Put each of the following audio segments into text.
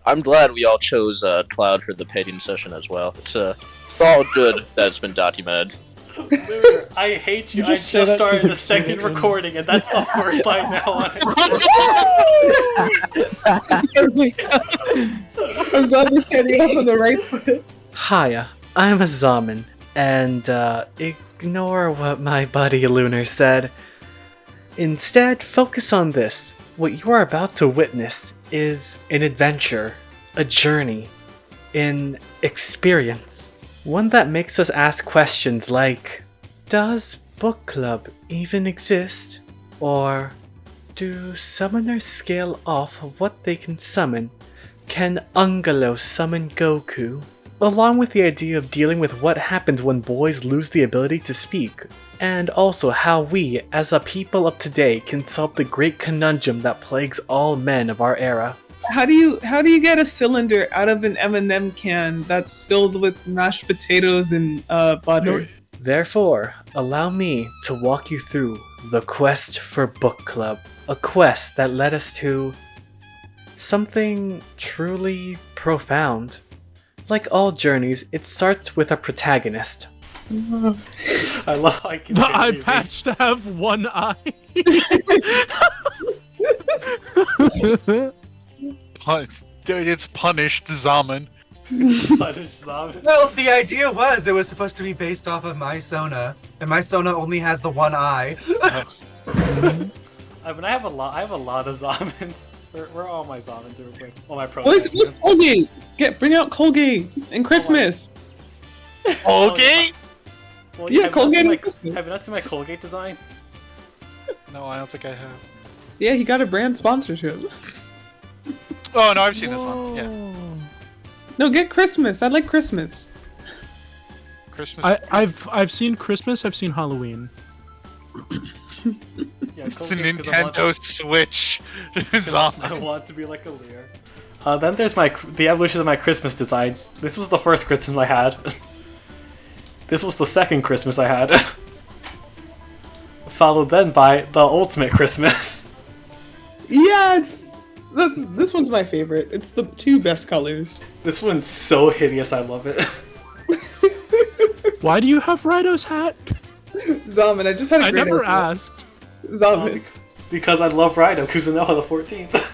I'm glad we all chose Cloud for the painting session as well. It's all good that it's been documented. Lunar, I hate you. You I just just say that 'cause started you've the seen second it in- recording, and that's the first line now on it. I'm glad we're standing up on the right foot. Hiya, I'm a Zamen, and ignore what my buddy Lunar said. Instead, focus on this. What you are about to witness is an adventure, a journey, an experience. One that makes us ask questions like, does book club even exist? Or do summoners scale off of what they can summon? Can Ungalo summon Goku? Along with the idea of dealing with what happens when boys lose the ability to speak, and also how we, as a people of today, can solve the great conundrum that plagues all men of our era. How do you get a cylinder out of an M&M can that's filled with mashed potatoes and butter? Therefore, allow me to walk you through the quest for book club, a quest that led us to something truly profound. Like all journeys, it starts with a protagonist. I love how I can The eye patch to have one eye. It's punished, Zamen. Well, the idea was it was supposed to be based off of my Sona, and my Sona only has the one eye. I mean, I have a lot of Zamens. Where are all my Zamens real quick? All my Where's protagonists. Colgate? Bring out Colgate and Christmas. Colgate? Well, Yeah, have Colgate you and Christmas. Have you not seen my Colgate design? No, I don't think I have. Yeah, he got a brand sponsorship. Oh no, I've seen this one. Yeah, No, get Christmas. I like Christmas. Christmas. I've seen Christmas. I've seen Halloween. Yeah, It's a Colgate, 'cause I want- Nintendo Switch. I Zamen. want to be like a Lear. Then there's the evolution of my Christmas designs. This was the first Christmas I had. This was the second Christmas I had. Followed then by the ultimate Christmas. Yes! This one's my favorite. It's the two best colors. This one's so hideous, I love it. Why do you have Raidou's hat? Zamen, I just had a I great never idea. asked. Zamen. Because I love Raidou, Kuzunoha the 14th.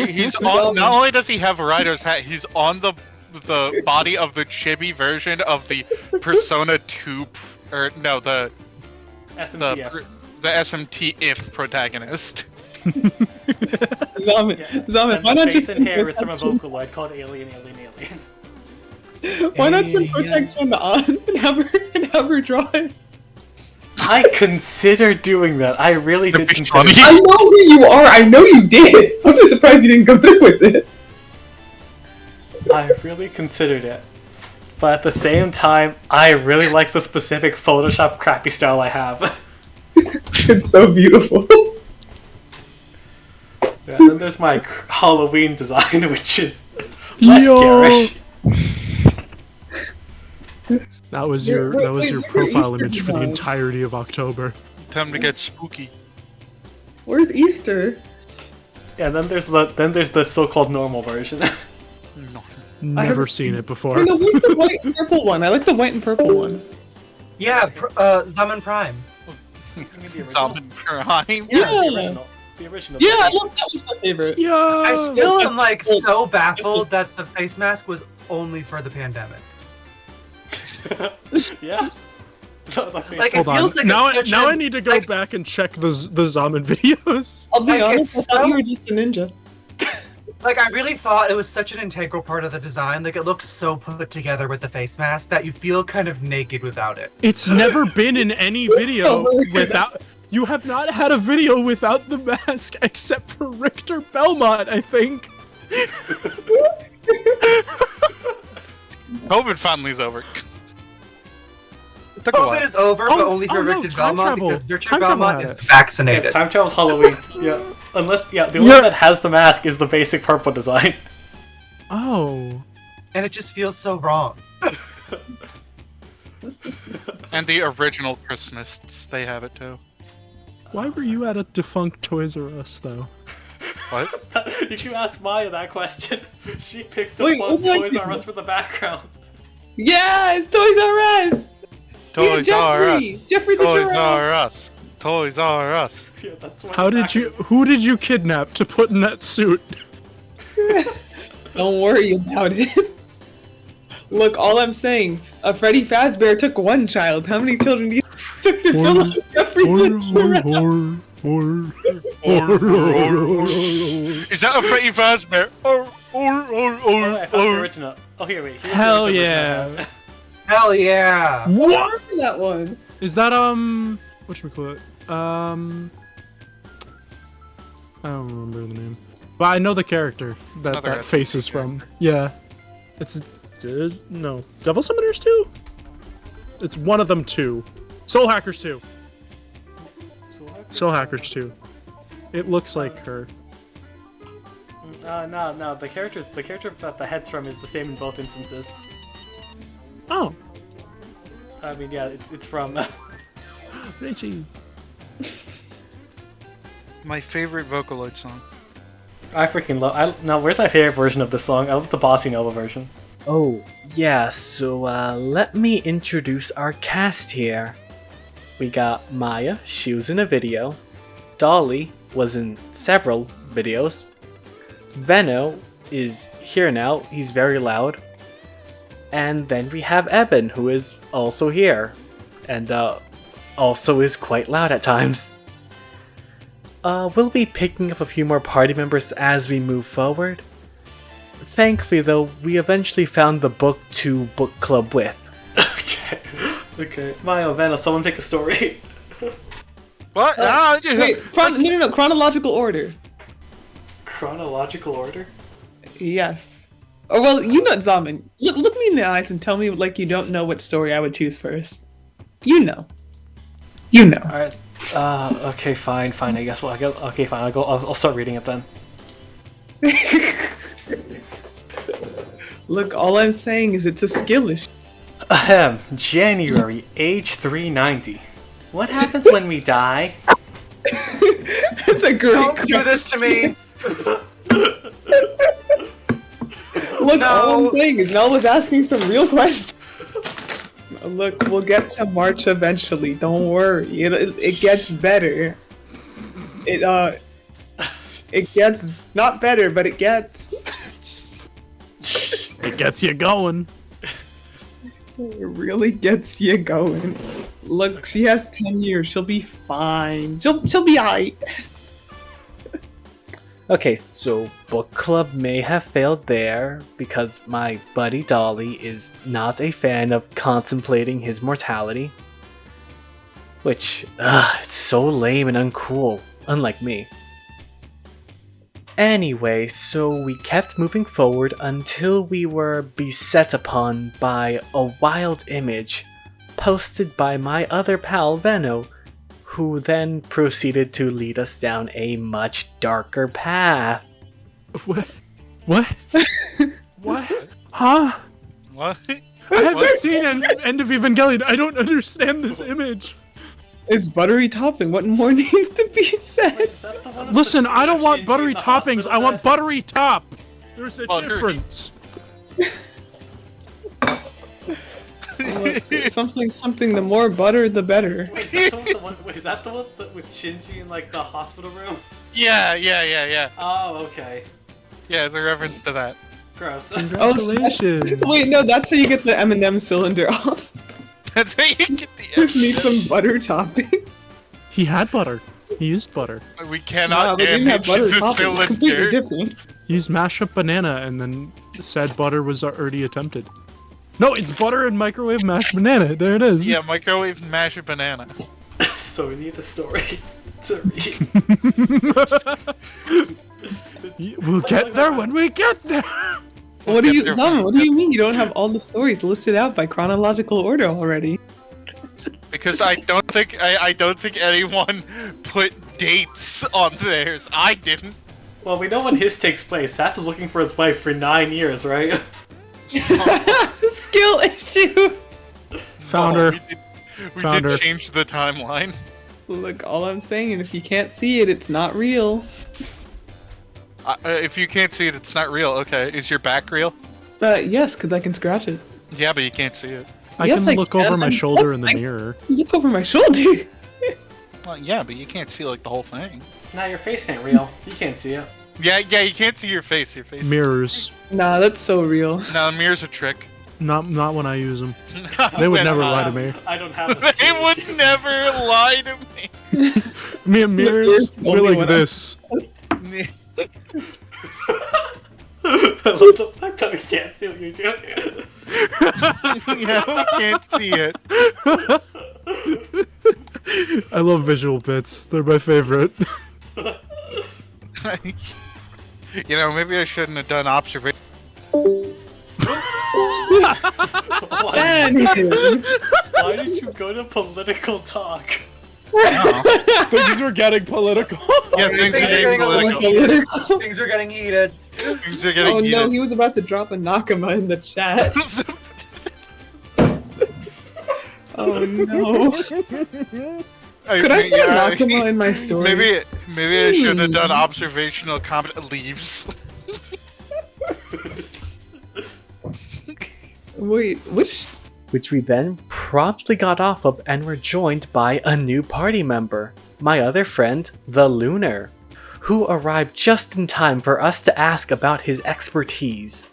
He's on. Not only does he have Raidou's hat, he's on the body of the chibi version of the Persona 2, or no, the SMTF. SMT if protagonist. Zamen, Zamen, And why the not face just and hair is from a protection? Vocaloid called Alien. Why not send protection on and have her draw it? I considered doing that. I really did consider funny. it. I know who you are. I know you did. I'm just surprised you didn't go through with it. I really considered it. But at the same time, I really like the specific Photoshop crappy style I have. It's so beautiful. Yeah, and then there's my Halloween design, which is less Yo. garish. That was your Wait, profile Easter image for the design. entirety of October. Time to get spooky. Where's Easter? Yeah, then there's the so-called normal version. No. Never have- seen it before. Wait, no, where's the white and purple one? I like the white and purple one. Yeah, Zamen Prime. The original. Zamen Prime. Yeah. The original. The original. Yeah, I love that. Was my favorite. Yeah. I still that's am like cool. so baffled that the face mask was only for the pandemic. Yeah. Like, Hold it on. feels like Now, it's such now a- I need to go like- back and check the Zamen videos. I'll be Like, honest. I it's thought so- you were just a ninja. Like, I really thought it was such an integral part of the design. Like, it looked so put together with the face mask that you feel kind of naked without it. It's never been in any video Oh my without. You have not had a video without the mask except for Richter Belmont, I think. COVID finally's over. It took a COVID while. is over, but only for no, Richard time Belmont travel. because Richard Time travel Belmont had is it. Yeah, vaccinated. time travel's Halloween. Yeah. Unless, the only one that has the mask is the basic purple design. Oh. And it just feels so wrong. And the original Christmas, they have it too. Why were you at a defunct Toys R Us, though? What? You asked Maya that question. She picked Wait, up what did I Toys do? R Us for the background. Yeah, it's Toys R Us. Toys R Us. Jeffrey the Toys giraffe. R Us. Toys R Us. Yeah, that's what How the did you? background Who did you kidnap to put in that suit? Don't worry about it. Look, all I'm saying, Freddy Fazbear took one child. How many children do you took to fill up Jeffrey the giraffe? Is that a Freddy Fazbear? Oh, I found the original. Oh, here, wait. Here's Hell the original yeah. version. Hell yeah! What? Remember that one? Is that whatchamacallit? I don't remember the name, but I know the character that Another that face is SMT from. Yeah, it's no Devil Summoners 2. It's one of them two. Soul Hackers 2. Soul Hackers 2. It looks like her. No. The character that the head's from is the same in both instances. Oh, I mean, yeah, it's from. Richie. My favorite Vocaloid song. I freaking love. No, where's my favorite version of this song? I love the Bossy Nova version. Oh, yeah, so let me introduce our cast here. We got Maya, she was in a video. Dolly was in several videos. Veno is here now, he's very loud. And then we have Eben, who is also here. And also is quite loud at times. We'll be picking up a few more party members as we move forward. Thankfully, though, we eventually found the book to book club with. Okay. Maya, Vanna, someone pick a story. What? Wait, no, chronological order. Chronological order? Yes. Oh, well, you know, Zamen. Look me in the eyes and tell me like you don't know what story I would choose first. You know. You know. Alright. Okay, fine. I guess okay, fine. I'll start reading it then. Look, all I'm saying is it's a skill issue. Ahem. January, age 390. What happens when we die? It's a great Don't do this to me! Look, all No. I'm saying is Mel was asking some real questions. Look, we'll get to March eventually. Don't worry. It gets better. It gets not better, but it gets. It gets you going. It really gets you going. Look, she has 10 years. She'll be fine. She'll be alright. Okay, so book club may have failed there because my buddy Dolly is not a fan of contemplating his mortality. Which, it's so lame and uncool, unlike me. Anyway, so we kept moving forward until we were beset upon by a wild image posted by my other pal Veno, who then proceeded to lead us down a much darker path. What? What? What? Huh? What? I haven't seen End of Evangelion. I don't understand this image. It's buttery topping. What more needs to be said? Is that the one of Listen, the I don't want Shinji in buttery the toppings. hospital I want bed? buttery top. There's a Buttery. difference. Look, something. The more butter, the better. Wait, is that the one with Shinji in like the hospital room? Yeah. Oh, okay. Yeah, it's a reference to that. Gross. Congratulations. Wait, no, that's how you get the M&M cylinder off. That's how you get the Just need some butter topping. He had butter. He used butter. We Wow, cannot they didn't have damage butter the topping. It's completely cylinder. different. He used mashed up banana and then said butter was already attempted. No, it's butter and microwave mashed banana. There it is. Yeah, microwave mashed banana. So we need a story to read. We'll get there when we get there. What do you, Get there Zamen? when What we do you mean you don't have all the stories listed out by chronological order already? Because I don't think anyone put dates on theirs. I didn't. Well, we know when his takes place. Sass was looking for his wife for 9 years, right? Skill issue. Found Oh, her. we Found did her. change the timeline. Look, all I'm saying, and if you can't see it, it's not real. If you can't see it, it's not real. Okay, is your back real? Yes, because I can scratch it. Yeah, but you can't see it. I Yes, can I look can. over my shoulder in the mirror. Look over my shoulder. Well, yeah, but you can't see like the whole thing. Nah, your face ain't real. You can't see it. Yeah, you can't see your face. Your face. Mirrors. Nah, that's so real. No, mirror's a trick. Not when I use them. They would never lie to me. I don't have a They stage. would never lie to me. Me and mirrors, we're Only like when this. I love the fact that we can't see what you're doing. Yeah, we can't see it. I love visual bits. They're my favorite. Maybe I shouldn't have done observation. Why did you go to political talk? Things were getting political. Yeah, things are getting political. Things are getting heated. Things are getting Oh no, heated. he was about to drop a Nakama in the chat. Oh no. Could I put a Nakama in my story? Maybe I should have done observational comment leaves. Wait, Which we then promptly got off of and were joined by a new party member, my other friend, the Lunar, who arrived just in time for us to ask about his expertise.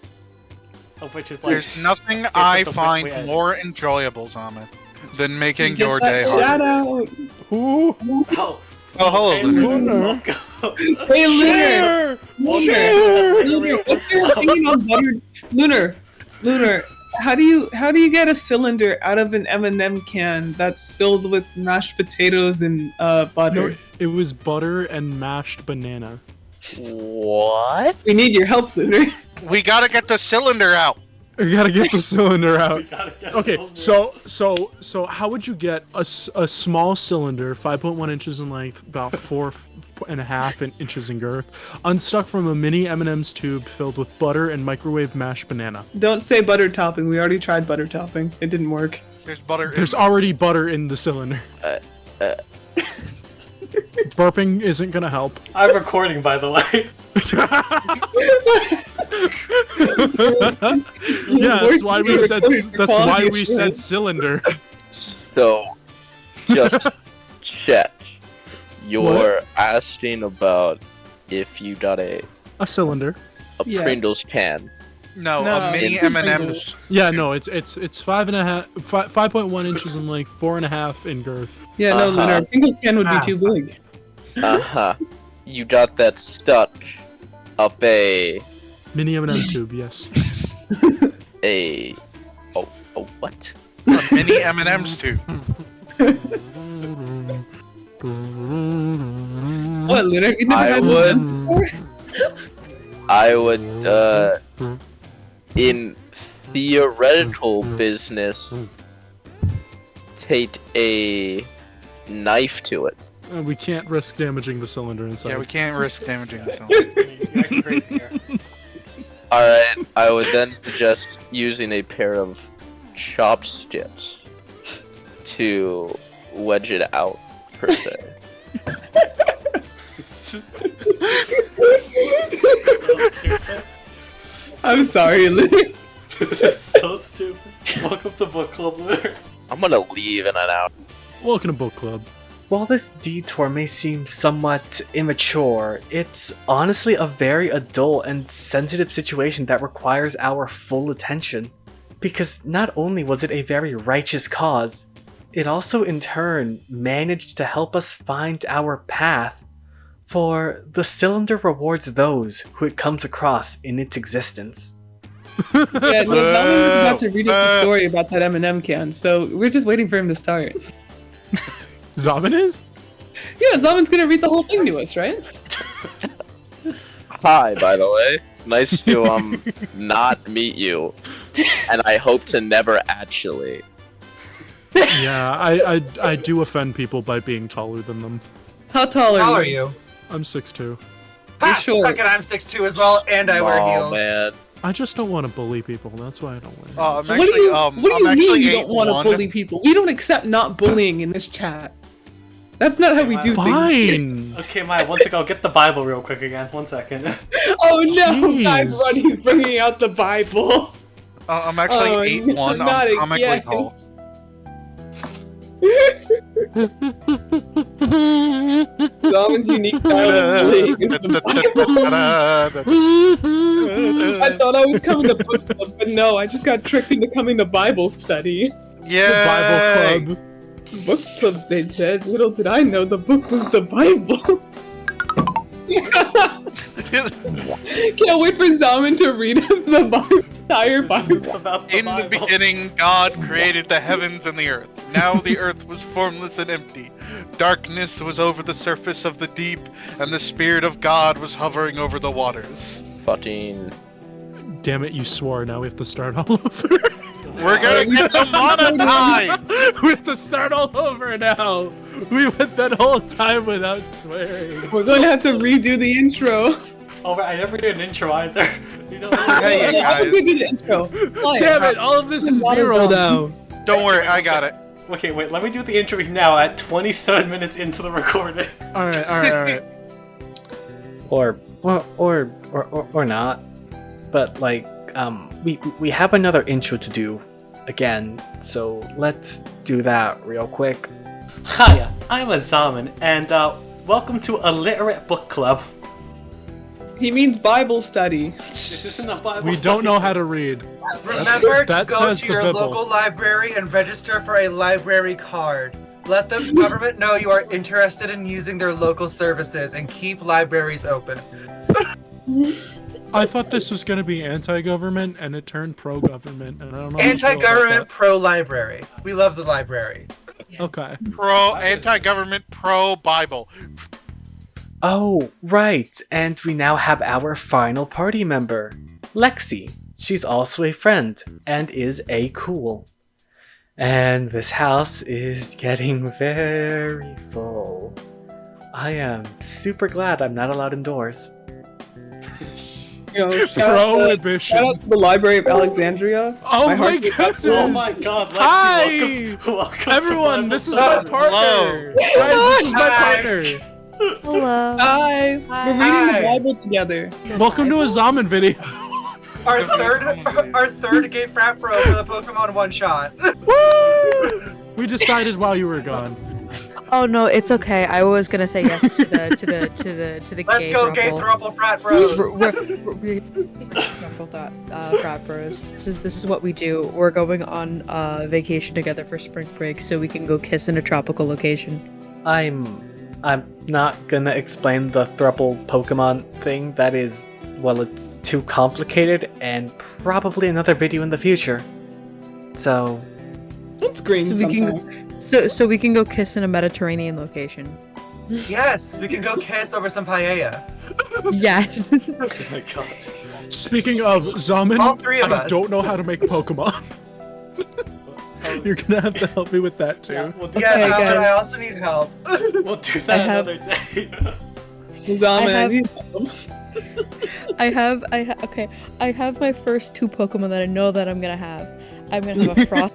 Which is like, There's nothing skip I at the first find way. more enjoyable, Zaman, than making get your that day shout harder. out. Ooh, Oh, Oh, hello, hey, Lunar. welcome. Hey Lunar! share! Lunar, what's your opinion on buttered Lunar, how do you get a cylinder out of an M&M can that's filled with mashed potatoes and butter? No, it was butter and mashed banana. What? We need your help, Lunar. We gotta get the cylinder out. You gotta get the cylinder out. We gotta get Okay, over so how would you get a small cylinder, 5.1 inches in length, about 4.5 inches in girth, unstuck from a mini M&M's tube filled with butter and microwave mashed banana? Don't say butter topping. We already tried butter topping. It didn't work. There's butter. There's already butter in the cylinder. Burping isn't gonna help. I'm recording, by the way. Yeah, that's why we said Recording quality assurance. cylinder. So, just check. You're asking about if you got a A cylinder. Yeah. Pringles can. No, No, a mini it's M&M's. Yeah, no, it's 5.1 inches in length, 4.5 in girth. Yeah, no, Uh-huh. Lunar. Pringles can would be too big. Uh-huh. You got that stuck up a Mini M&M tube, yes. oh what? A mini M&M's too. What, Lunar? You never I had would. one before? I would in theoretical business take a knife to it. We can't risk damaging the cylinder inside. Yeah, we can't risk damaging ourselves. You're acting crazy here. Alright, I would then suggest using a pair of chopsticks to wedge it out, per se. It's just so stupid. I'm sorry, Lunar. This is so stupid. Welcome to book club, Lunar. I'm gonna leave in and out. Welcome to book club. While this detour may seem somewhat immature, it's honestly a very adult and sensitive situation that requires our full attention. Because not only was it a very righteous cause, it also in turn managed to help us find our path, for the cylinder rewards those who it comes across in its existence. Yeah, no, Zamen was about to read us the story about that M&M can, so we're just waiting for him to start. Zamen is? Yeah, Zamen's gonna read the whole thing to us, right? Hi, by the way. Nice to not meet you. And I hope to never actually. Yeah, I do offend people by being taller than them. How tall How are are you? you? I'm 6'2". Ah, short. second, I'm 6'2" as well, and I wear Oh heels. man. I just don't want to bully people, that's why I don't wear I'm What actually, do you, I'm what do you mean actually you don't want to 8'1". bully people? We don't accept not bullying in this chat. That's not how we do things. Fine. Okay, Maya, one second. I'll get the Bible real quick again. 1 second. Oh no, guys, Jeez. run! He's bringing out the Bible. I'm actually 8-1 not on comically again. tall. Zamen's unique style of playing is the Bible. I thought I was coming to book club, but no, I just got tricked into coming to Bible study. Yeah. Bible club. Book club, they said. Little did I know the book was the Bible. Can't wait for Zamen to read us the entire Bible. About the In the Bible. beginning, God created the heavens and the earth. Now the earth was formless and empty. Darkness was over the surface of the deep, and the Spirit of God was hovering over the waters. Fucking. Damn it, you swore. Now we have to start all over. We're gonna get demonetized! We have to start all over now. We went that whole time without swearing. We're going to have to redo the intro. Oh, right, I never did an intro either. You know, Hey, you I was guys. going to do the intro. Damn it, all of this is B-roll now. Don't worry, I got it. Okay, wait, let me do the intro now at 27 minutes into the recording. Alright. Or not. But like, we have another intro to do again, so let's do that real quick. Hiya, I'm a Zamen, and welcome to Illiterate Book Club. He means Bible study. This isn't a Bible We don't know how to read. Remember that to go says to the your Bible. local library and register for a library card. Let the government know you are interested in using their local services and keep libraries open. I thought this was going to be anti-government, and it turned pro-government, and I don't know how to feel about Anti-government, pro-library. We love the library. that. Okay. Anti-government, pro-Bible. Oh, right, and we now have our final party member, Lexi. She's also a friend, and is a cool. And this house is getting very full. I am super glad I'm not allowed indoors. You know, Prohibition. shout out to the Library of Alexandria. Oh my heart goes out to goodness! Oh my god, Lexi, Hi! welcome to Everyone, Bible this is Club. my partner! Guys, this is my partner! Hello. Hi. Hi. We're reading the Hi. Bible together. Welcome to a Zamen video. Our third gay frat bro for the Pokemon one shot. Woo! We decided while you were gone. Oh no, it's okay. I was gonna say yes to the Let's gay go gay throuple. throuple frat bros. Frat bros. This is what we do. We're going on vacation together for spring break, so we can go kiss in a tropical location. I'm not gonna explain the thruple Pokemon thing. That is, well, it's too complicated, and probably another video in the future. So, That's green So we sometime. can so we can go kiss in a Mediterranean location. Yes, we can go kiss over some paella. Yes. Oh my god. Speaking of Zamen, All three of I us. don't know how to make Pokemon. You're gonna have to help me with that too. Yeah, we'll do, Yes, Okay, Albert, guys. I also need help. we'll do that I have- another day. Zamen. I have my first two Pokemon that I know that I'm gonna have. I'm gonna have a Frost.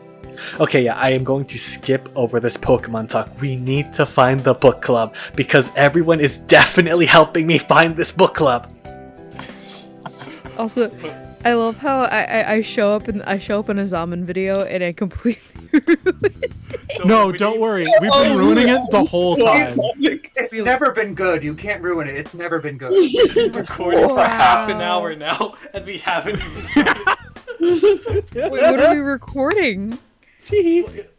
okay, yeah, I am going to skip over this Pokemon talk. We need to find the book club, because everyone is definitely helping me find this book club. Also, I love how I show up in a Zamen video and I completely ruined it. Don't worry. We've been ruining it the whole time. It's never been good. You can't ruin it. It's never been good. We've been recording for half an Wow. hour now, and we haven't even started. Wait, what are we recording?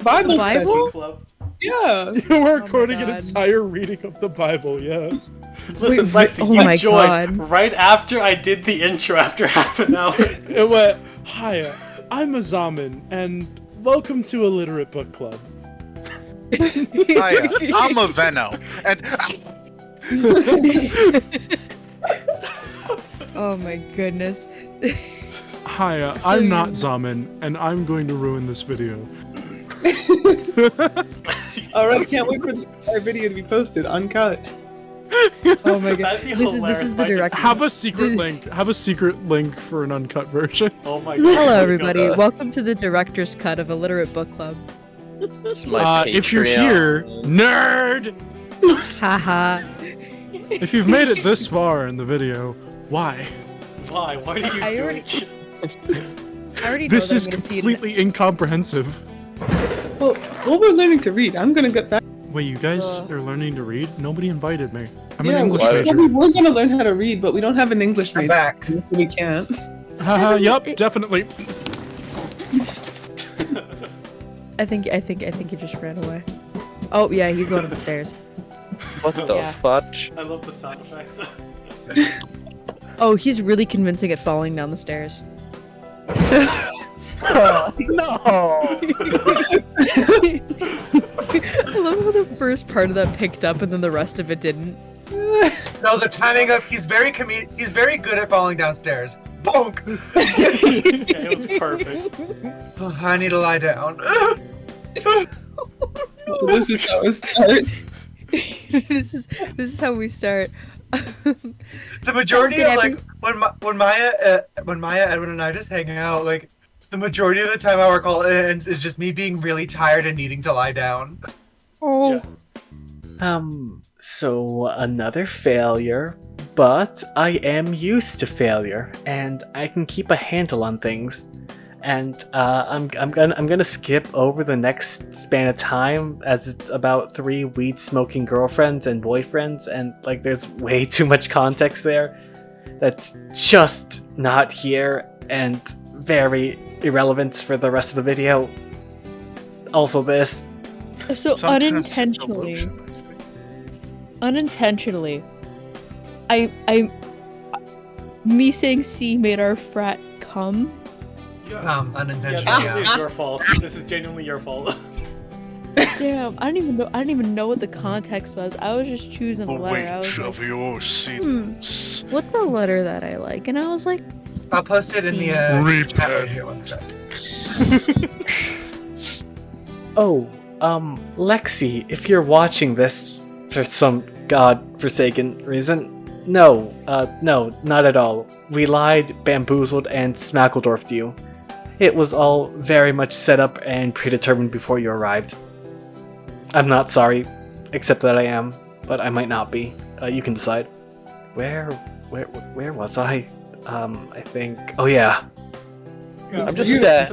Bible Bible? study. Book Club. Yeah. We're recording an God. entire reading of the Bible, yes. Listen, Wait, Lexi, oh you my joined God. right after I did the intro after half an hour. It went, hiya, I'm a Zamen, and welcome to Illiterate Book Club. Hiya, I'm a Veno. And Oh my goodness. Hiya, I'm not Zamen, and I'm going to ruin this video. Alright, can't wait for this entire video to be posted, uncut. Oh my god. That'd be This is hilarious the if I just- direction. Have a secret link. Have a secret link for an uncut version. Oh my god. Hello everybody. Welcome to the director's cut of Illiterate Book Club. It's my if you're Patreon. here, nerd! Haha. If you've made it this far in the video, why? Why? Why are you I doing already- it? I already know This that is I'm gonna see it. completely incomprehensive. Well, we're learning to read. I'm gonna get that. Wait, you guys are learning to read? Nobody invited me. I'm Yeah, an English why- major. we're gonna learn how to read, but we don't have an English I'm major, back. so we can't. Haha, yup, definitely. I think he just ran away. Oh yeah, he's going up the stairs. What the Yeah. fudge? I love the sound effects. Oh, he's really convincing at falling down the stairs. No! I love how the first part of that picked up and then the rest of it didn't. No, the timing of he's very good at falling downstairs. Bonk! Yeah, it was perfect. Oh, I need to lie down. This is how it starts. this is how we start. The majority So of did when Maya, Edwin, and I just hang out, like the majority of the time our call ends is just me being really tired and needing to lie down. Oh. Yeah. So another failure, but I am used to failure, and I can keep a handle on things. And I'm gonna skip over the next span of time, as it's about 3 weed smoking girlfriends and boyfriends, and like there's way too much context there that's just not here and very irrelevant for the rest of the video. Also this. So Sometimes unintentionally, emotion, I think. unintentionally, I me saying C made our frat come. Yeah, Unintentionally. this Yeah. is your fault. This is genuinely your fault. Damn, I didn't even know what the context was. I was just choosing a The letter. I was weight like, of your sins. what's a letter that I like? And I was like, I'll post it in the Repent. chat right here. One sec. Oh, Lexi, if you're watching this for some god-forsaken reason, no, not at all. We lied, bamboozled, and smackledorfed you. It was all very much set up and predetermined before you arrived. I'm not sorry, except that I am, but I might not be. You can decide. Where was I? I think. Oh yeah. I'm just This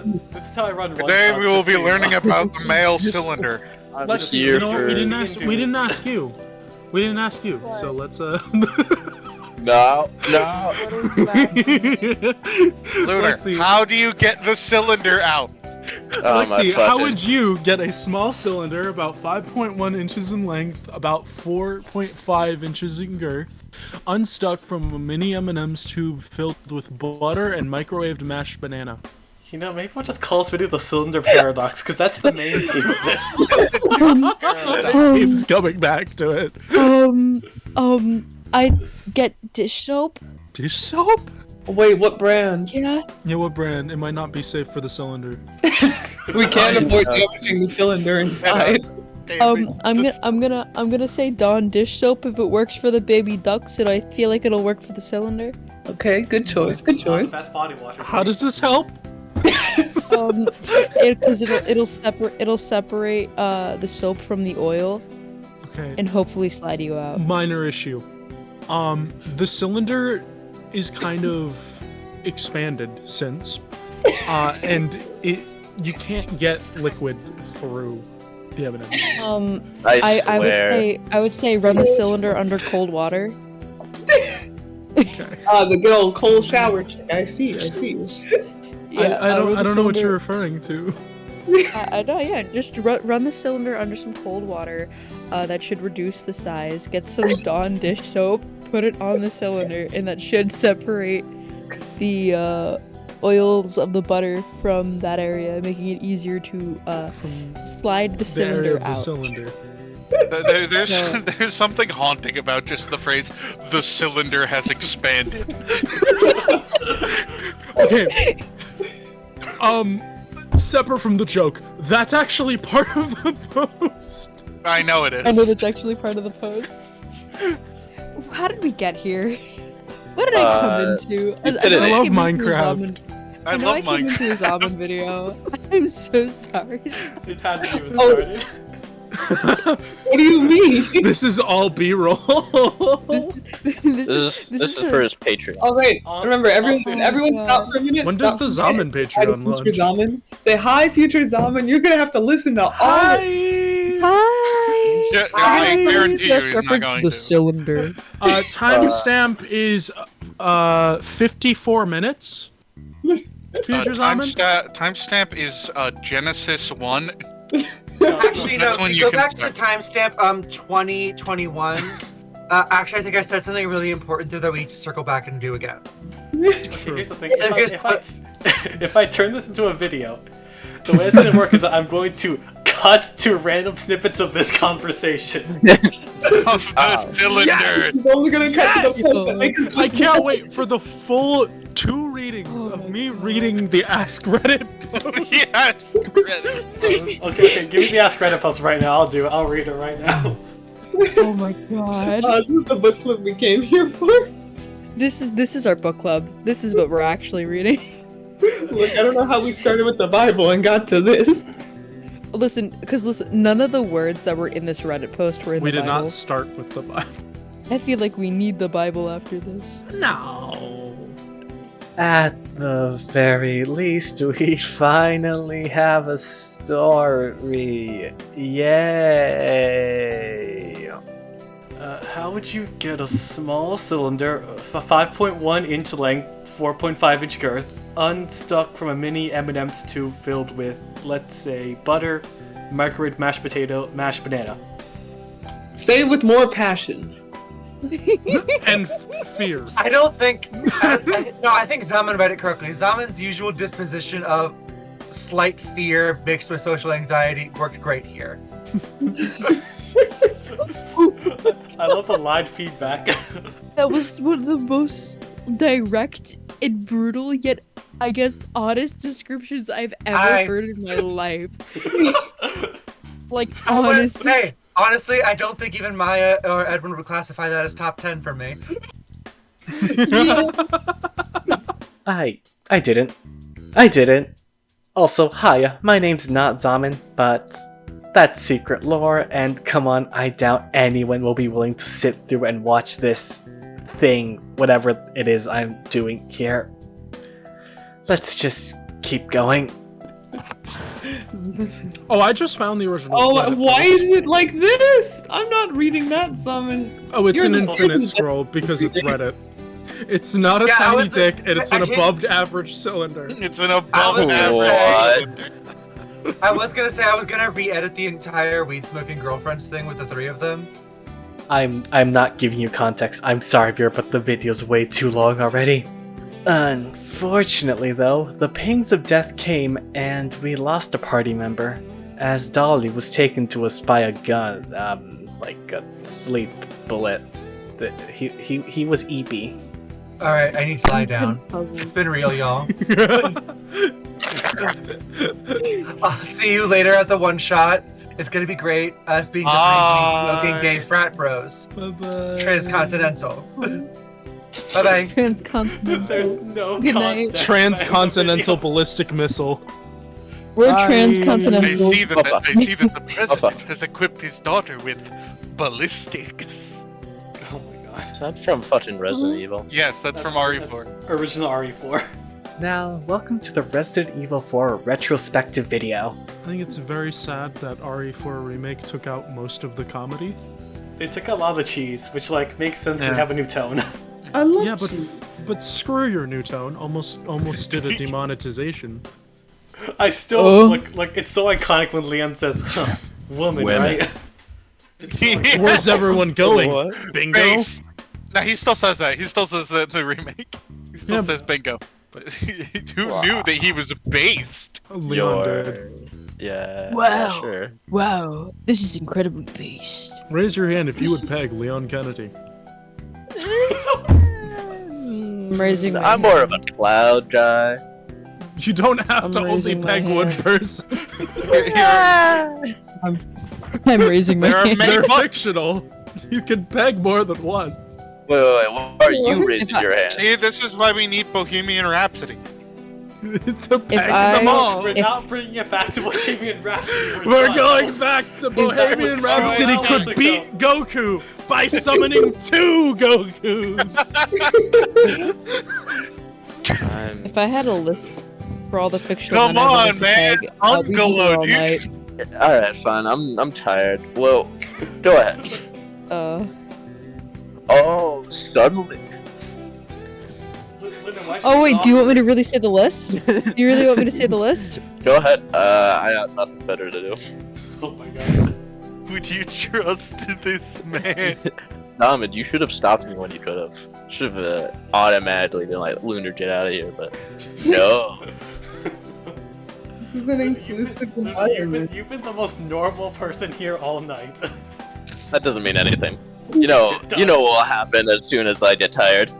is how I run one Today shot, we will just be so you learning know. about the male cylinder. I'm Let's here you know what? for... We didn't can ask. do We this. didn't ask you. We didn't ask you. So let's No. Lunar, Lexi. how do you get the cylinder out? Oh, Lexi, my how fucking- would you get a small cylinder about 5.1 inches in length, about 4.5 inches in girth, unstuck from a mini M&M's tube filled with butter and microwaved mashed banana? You know, maybe we'll just call this video the cylinder paradox, because that's the main theme of this. Keeps coming back to it. I get dish soap. Dish soap? Wait, what brand? Yeah. Yeah, what brand? It might not be safe for the cylinder. We can't afford damaging the cylinder inside. I'm gonna say Dawn dish soap if it works for the baby ducks, and I feel like it'll work for the cylinder. Okay, good choice. Good choice. That's body wash. How does this help? Because it'll separate the soap from the oil Okay. and hopefully slide you out. Minor issue. The cylinder is kind of expanded since, and you can't get liquid through the evidence. I would say run the cylinder under cold water. The good old cold shower chick. I see. Yeah, I run the don't know what you're cylinder- referring to. I know, yeah. Just run the cylinder under some cold water. That should reduce the size. Get some Dawn dish soap, put it on the cylinder, and that should separate the oils of the butter from that area, making it easier to slide the The area cylinder of the out. cylinder. There's something haunting about just the phrase, the cylinder has expanded. Okay. Separate from the joke, that's actually part of the post. I know it is. I know that's actually part of the post. How did we get here? What did I come into? you did it. I love came into Minecraft. I know I love came into a Minecraft. Zamen video. I'm so sorry. It hasn't even Oh. started. What do you mean? This is all B-roll. This This is for his Patreon. All right, Awesome. remember, everyone, Awesome. everyone stop for a minute. When does stop the for a minute. Zamen Hi, Patreon Future launch? Zamen. Say hi, Future Zamen. You're gonna have to listen to all. Hi. Yeah, Hi. I guarantee you Let's he's not reference going the to. cylinder. Timestamp is 54 minutes. Future Zamen. Timestamp is Genesis 1. Actually, That's no. when If you you go can back to the start. timestamp 2021. Actually, I think I said something really important there that we need to circle back and do again. Okay, here's the thing. So If I turn this into a video, the way it's gonna work is that I'm going to cut to random snippets of this conversation. Of the cylinder. This is only gonna cut to the point that makes us I can't wait for the full 2 readings of me reading the Ask Reddit post. Yes. Okay, give me the Ask Reddit post right now. I'll do it. I'll read it right now. Oh my god. This is the book club we came here for. This is our book club. This is what we're actually reading. Look, I don't know how we started with the Bible and got to this. Listen, none of the words that were in this Reddit post were in We the did Bible. not start with the Bible. I feel like we need the Bible after this. No. At the very least, we finally have a story. Yay! How would you get a small cylinder, 5.1 inch length, 4.5 inch girth, unstuck from a mini M&M's tube filled with, let's say, butter, microwave mashed potato, mashed banana? Say it with more passion. And fear. I don't think. I think Zamen read it correctly. Zamen's usual disposition of slight fear mixed with social anxiety worked great here. I love the live feedback. That was one of the most direct and brutal, yet I guess honest descriptions I've ever heard in my life. Like, honestly. Hey, honestly, I don't think even Maya or Edwin would classify that as top 10 for me. I didn't. I didn't. Also, hi, my name's not Zamen, but that's secret lore, and come on, I doubt anyone will be willing to sit through and watch this thing, whatever it is I'm doing here. Let's just keep going. Oh, I just found the original. Oh, Reddit why post. is it like this? I'm not reading that summon. Oh, it's You're an the- infinite scroll because it's Reddit. It's not a Yeah, I tiny was- dick, and it's an actually- above average cylinder. It's an above was average. What? I was gonna say I was gonna re-edit the entire weed smoking girlfriends thing with the 3 of them. I'm not giving you context. I'm sorry, Beer, but the video's way too long already. Unfortunately, though, the pangs of death came and we lost a party member, as Dolly was taken to us by a gun, like a sleep bullet. He was EP. Alright, I need to lie down. Puzzles. It's been real, y'all. I'll see you later at the one shot. It's gonna be great. Us being just smoking gay frat bros. Bye-bye. Transcontinental. Bye bye. Transcontinental. There's no Good night. context Transcontinental behind ballistic missile. We're Bye. I transcontinental. see that the president has equipped his daughter with ballistics. the video. Oh my god. Is that from fucking Resident Evil? Yes, that's from RE4. Original RE4. Now, welcome to the Resident Evil 4 retrospective video. I think it's very sad that RE4 Remake took out most of the comedy. They took a lot of the cheese, which like makes sense when Yeah. we have a new tone. I love Yeah, cheese. but screw your new tone. Almost did a demonetization. I still Oh. like it's so iconic when Leon says woman, Women. right? It's so iconic. Where's everyone going? What? Bingo. Base. No, he still says that. He still says that in the remake. He still Yeah, says bingo. But who Wow. knew that he was based? Leon did. Yeah. Wow. Yeah, sure. Wow, this is incredibly based. Raise your hand if you would peg Leon Kennedy. I'm raising my I'm more of a cloud guy. You don't have I'm to only raising my peg one hand. person. I'm raising my There are hand. many They're books. fictional. You can peg more than one. Wait. Why are you raising your hand? See, this is why we need Bohemian Rhapsody. to pack them all. We're not bringing it back to Bohemian Rhapsody. We're done. going back to Bohemian was Rhapsody so could long beat Goku by summoning 2 Gokus. If I had a list for all the fictional Come men I wanted on, to man. peg, I'll be here Ungalo, all dude. night. Alright, fine. I'm tired. Well, go ahead. Oh, suddenly. Oh wait, do you want me to really say the list? Do you really want me to say the list? Go ahead. I got nothing better to do. Oh my god. Would you trust this man? Zamen, you should have stopped me when you could have. Should have automatically been like, Lunar, get out of here, but no. This is an inclusive environment. You've been the most normal person here all night. That doesn't mean anything. You know what will happen as soon as I get tired.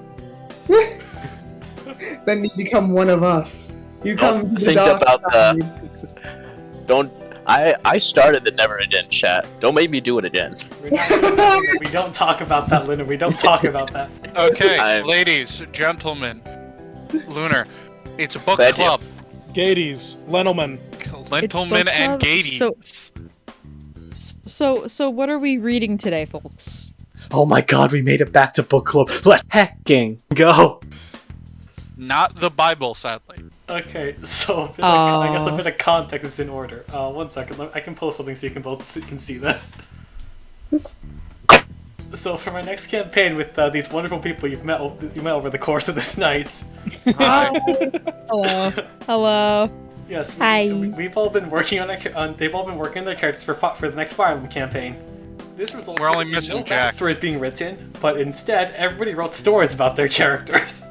Then you become one of us. You Don't come to the think dark about side. Don't. I started the never again chat. Don't make me do it again. We don't talk about that, Lunar. We don't talk about that. Okay, ladies, gentlemen, Lunar, it's a book Thank you. club. Gades, Lentelman. Lentilman book and club, Gades. So what are we reading today, folks? Oh my god, we made it back to book club. Let's hacking go. Not the Bible, sadly. Okay, so I guess a bit of context is in order. 1 second, I can post something so you can both see this. So for my next campaign with these wonderful people you met over the course of this night. Hi. Hello. Yes, Hi. we've all been working they've all been working on their characters for the next Fire Emblem campaign. This resulted We're only in missing no Jack. backstories being written, but instead everybody wrote stories about their characters.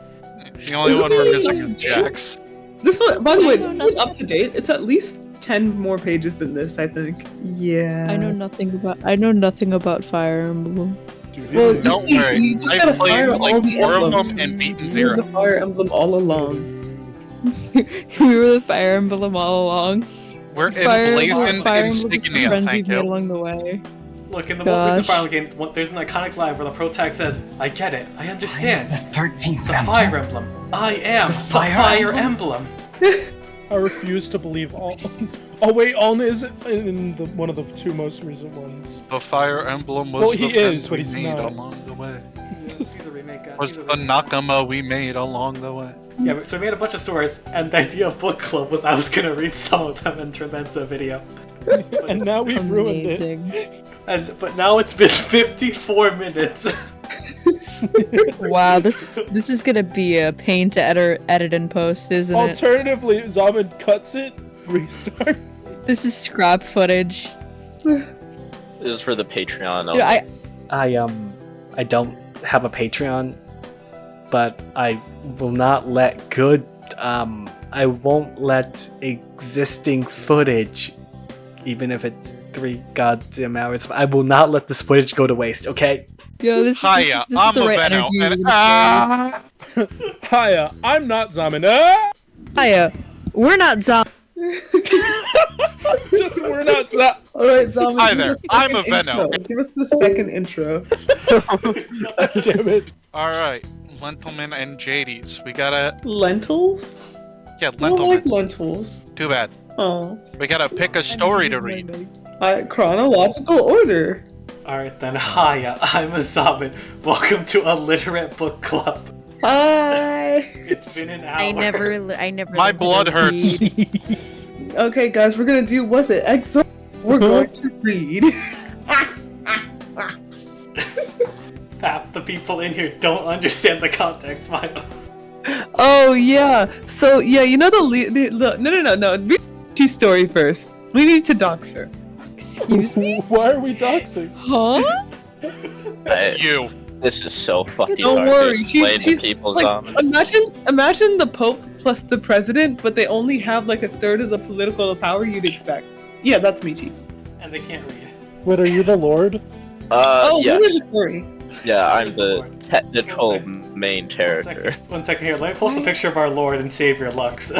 The only one we're missing is Jax. This one, by the way, this is up to date. It's at least 10 more pages than this, I think. Yeah. I know nothing about Fire Emblem. Well, you Don't see, worry, you just I've gotta played fire like all the 4 of emblems. them and beaten You were 0. the Fire Emblem all along. We were the Fire Emblem all along. We're Fire emblazoned Fire Emblem is the insignia, friends thank we've made you. along the way. Look, in the most recent Gosh. Fire Emblem game, there's an iconic line where the protagonist says, "I get it, I understand. The 13th The Fire Emblem. I am the Fire Emblem." I refuse to believe all. Oh wait, Alna is in one of the 2 most recent ones. The Fire Emblem was Well, the he friends is, but we he's made not. along the way. He's a remake. Was he's a the remake. Nakama we made along the way. Yeah, so we made a bunch of stories, and the idea of book club was I was gonna read some of them and turn that into a video. And now we've ruined it. Amazing. But now it's been 54 minutes. Wow, this is gonna be a pain to edit and post, isn't it? Alternatively, Zamen cuts it, restart. This is scrap footage. This is for the Patreon. Dude, I don't have a Patreon, but I will not let I won't let existing footage, even if it's 3 goddamn hours, I will not let this footage go to waste, okay? Yo, this Hiya, is I'm the a right Veno, energy. and Hiya, I'm not Zamen. Ah! Hiya, we're not zombies. Just we're not Zamen. Alright, Zamen, Hi give there, us the I'm a second Veno. intro. Give us the second intro. Damn it. Alright, Lentilman and Jades. We gotta. Lentils? Yeah, I don't like Lentilman. lentils. Too bad. Oh. We gotta pick a story to read. Chronological order. Alright then, hiya, I'm a Zamen. Welcome to a literate book club. Hi. It's been an hour. I never. My blood hurts. Okay, guys, we're gonna do what the exo. We're going to read. Half the people in here don't understand the context, Milo. Oh yeah. So yeah, you know no. Read the story first. We need to dox her. Excuse me? Why are we doxing? Huh? You. This is so fucking Don't hard worry, to explain she's to people, like, Zamen. imagine the Pope plus the President, but they only have like a third of the political power you'd expect. Yeah, that's me, Chief. And they can't read. Wait, are you the Lord? Oh, what is Yes. the story? Yeah, I'm Where's the the Lord? technical One main character. One second here, let me post a picture of our Lord and Savior Lux.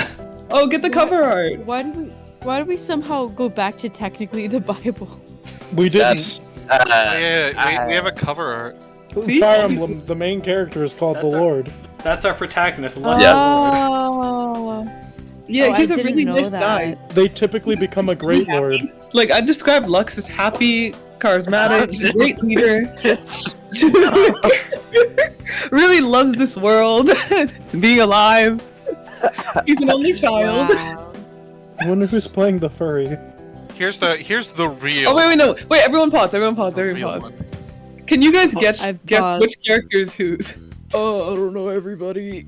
Oh, get the cover art. Why do we somehow go back to technically the Bible? We didn't. That's Yeah, we have a cover art. See? Fire Emblem, the main character is called the That's our- Lord. That's our protagonist, Lux Yeah. the Lord. Oh. Yeah, Oh, I he's a didn't really know nice guy. that. They typically become a great lord. Like, I describe Lux as happy, charismatic, great leader. Really loves this world, being alive. He's an only child. Wow. I wonder who's playing the furry. Here's the real. Oh wait, no, wait! Everyone pause! Everyone pause! the Everyone real pause! one. Can you guys guess I've guess paused. which character is whose? Oh, I don't know everybody.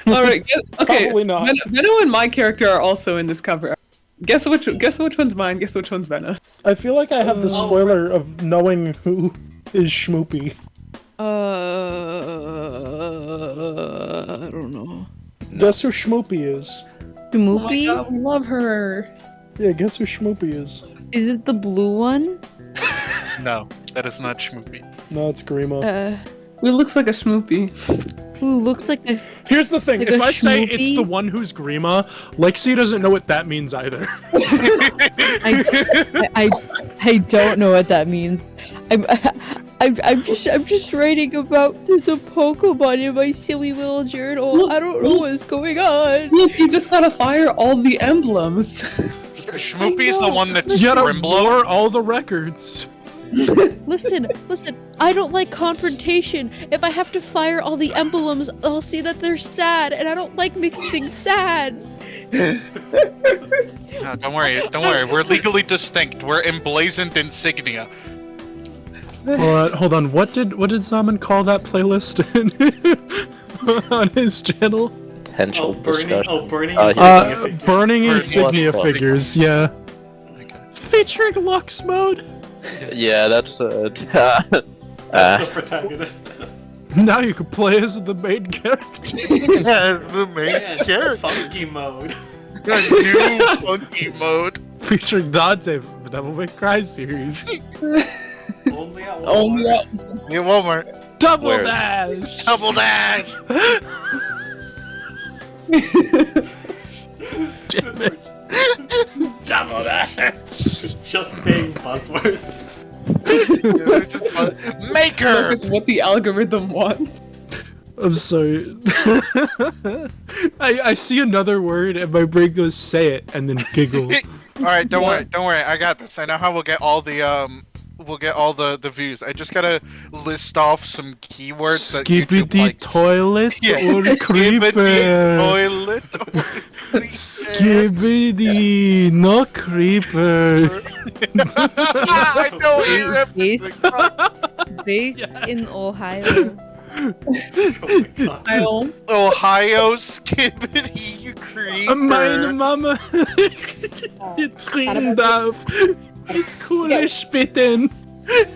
All right, okay. Probably not. Veno and my character are also in this cover. Guess which one's mine. Guess which one's Veno. I feel like I have the spoiler of knowing who is Schmoopy. I don't know. Guess who Schmoopy is. Oh my Schmoopy? god, we love her. Yeah, guess who Schmoopy is. Is it the blue one? No, that is not Schmoopy. No, it's Grima. It looks like a Schmoopy. Who looks like a Here's the thing, like if a I say it's Schmoopy? the one who's Grima, Lexi doesn't know what that means either. I don't know what that means. I'm just writing about the Pokemon in my silly little journal. I don't know what's going on. Look, you just gotta fire all the emblems. Schmoopy is the one that's You gotta Grimblow. blur all the records. Listen, I don't like confrontation. If I have to fire all the emblems, I'll see that they're sad, and I don't like making things sad. No, don't worry. We're legally distinct. We're emblazoned insignia. Hold on, what did Zamen call that playlist on his channel? Potential discussion. burning. Oh, insignia figures. Burning Burning insignia plus. figures, yeah. Okay. Featuring Lux mode. Yeah, that's That's the protagonist. Now you can play as the main character. The main Man, character. funky mode. New funky mode. Featuring Dante from the Devil May Cry series. Only at Walmart. Only that. Yeah, Walmart. Double Where? dash! Double dash. Damn it. Double dash! Just saying buzzwords. Maker. It's what the algorithm wants. I'm sorry. I see another word and my brain goes say it and then giggle. All right, don't worry. I got this. I know how we'll get all the views. I just gotta list off some keywords that YouTube Skibbity likes. toilet Yeah. or creeper. Toilet or creeper. Skibbity, no creeper. I know what you're referencing. Based in Ohio. Oh my god. Ohio Skibbity, you creeper. Meine Mama. It's trinkt auf. It's coolish bitten.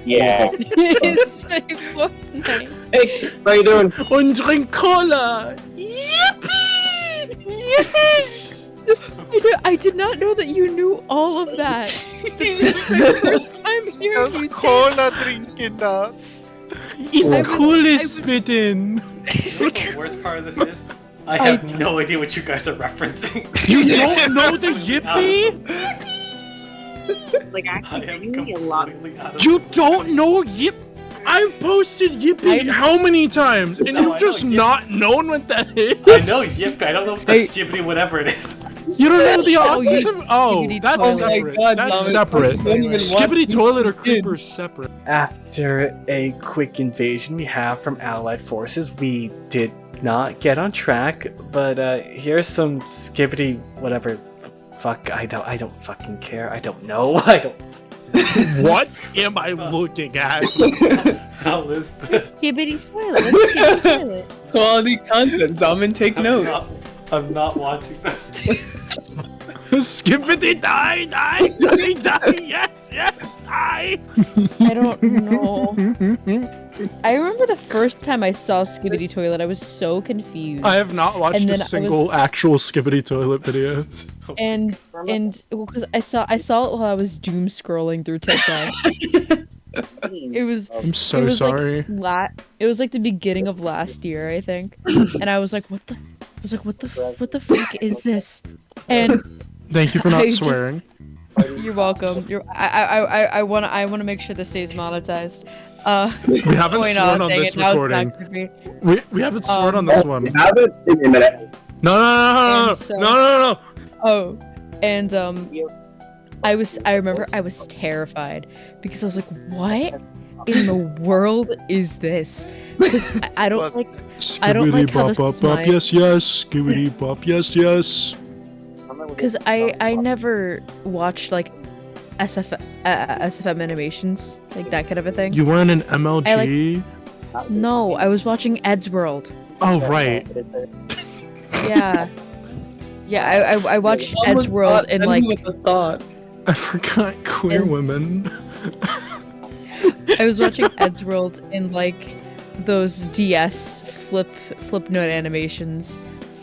Yeah. It's my Fortnite. Hey, how you doing? Und drink Cola. I did not know that you knew all of that. This is the first time hearing you say Cola drinking us. It's I was- coolish I- spitting. You know what the worst part of this is? I have no idea what you guys are referencing. You don't know the yippee? Like, I actually, am genuinely a lot. completely out of You don't know yip? I've posted yippee how many times? And No, I you've know just Yip. not known what that is? I know Yip. I don't know if the Hey. skibbity whatever it is. You don't know the Oh, you- autism? Oh, Skibbity that's toilet. Oh my separate. god, That's Zamen, separate. you don't even watch Skibbity these toilet or kids. creeper is separate. After a quick invasion we have from allied forces, we did not get on track, but here's some skibbity whatever. Fuck, I don't fucking care. I don't know. I don't. What am I looking at? How is this? Skibbity toilet. Let's skip the toilet. Quality content, Zamen, take notes. I'm not watching this. Skibbity die, die, die, die, yes, die. I don't know. I remember the first time I saw Skibbity toilet, I was so confused. I have not watched And a then I was- single actual Skibbity toilet video. and because I saw it while I was doom scrolling through TikTok. It was I'm so it was sorry. like it was like the beginning of last year, I think. And I was like, what the fuck is this? And Thank you for I not just- swearing. you're welcome. I wanna make sure this stays monetized. We haven't wait, sworn no, on dang this it, now it's recording. not creepy. We haven't sworn on this one. You have it? Give me a minute. No, And so- no. Oh, and I remember I was terrified because I was like, what in the world is this? Because I don't Well, like I don't like how Skibbity this bop is bop, my- yes, skibbity bop, yes. because I never watched like SFM animations, like that kind of a thing. You weren't an MLG? No, I was watching Ed's World. Oh, right. Yeah. Yeah, I watched Ed's World and like with a thought. I forgot queer And- women. I was watching Ed's World in like those DS flip note animations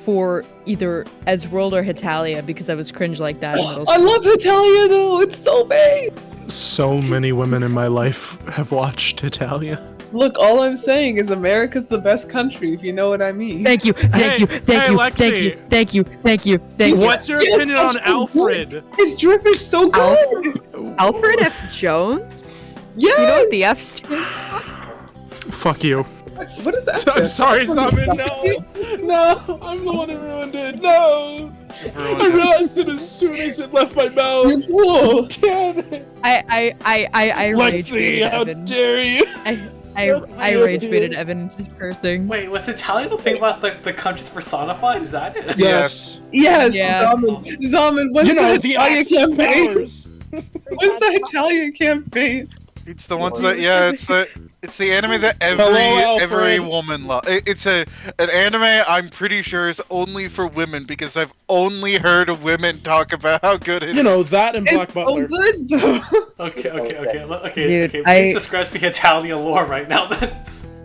for either Ed's World or Hitalia because I was cringe like that in middle I school. love Italia though. It's so big. So many women in my life have watched Italia. Look, all I'm saying is America's the best country, if you know what I mean. Thank you, Hey, Lexi. thank you. What's your Yes, opinion on that's so Alfred? His drip is so good. Alfred F. Jones? Yeah. You know what the F stands for? Fuck you. What is that? I'm sorry, Simon. No, I'm the one who ruined it. No, I realized it as soon as it left my mouth. You fool. Damn it, I rage Lexi! baited How Evan. dare you? I rage baited Evan into his cursing. Wait, was Italia the thing about the countries personified? Is that it? Yes. Yes, Yeah. Zamen, what's You know the the Italian Axis campaign? powers. What's the Italian campaign? It's the ones that it's the anime that Hello, every Alfred. woman loves. It's an anime I'm pretty sure is only for women because I've only heard of women talk about how good it is. You know that and Black It's so Butler. good though. Okay. Dude, Please I- describe the Italia lore right now then.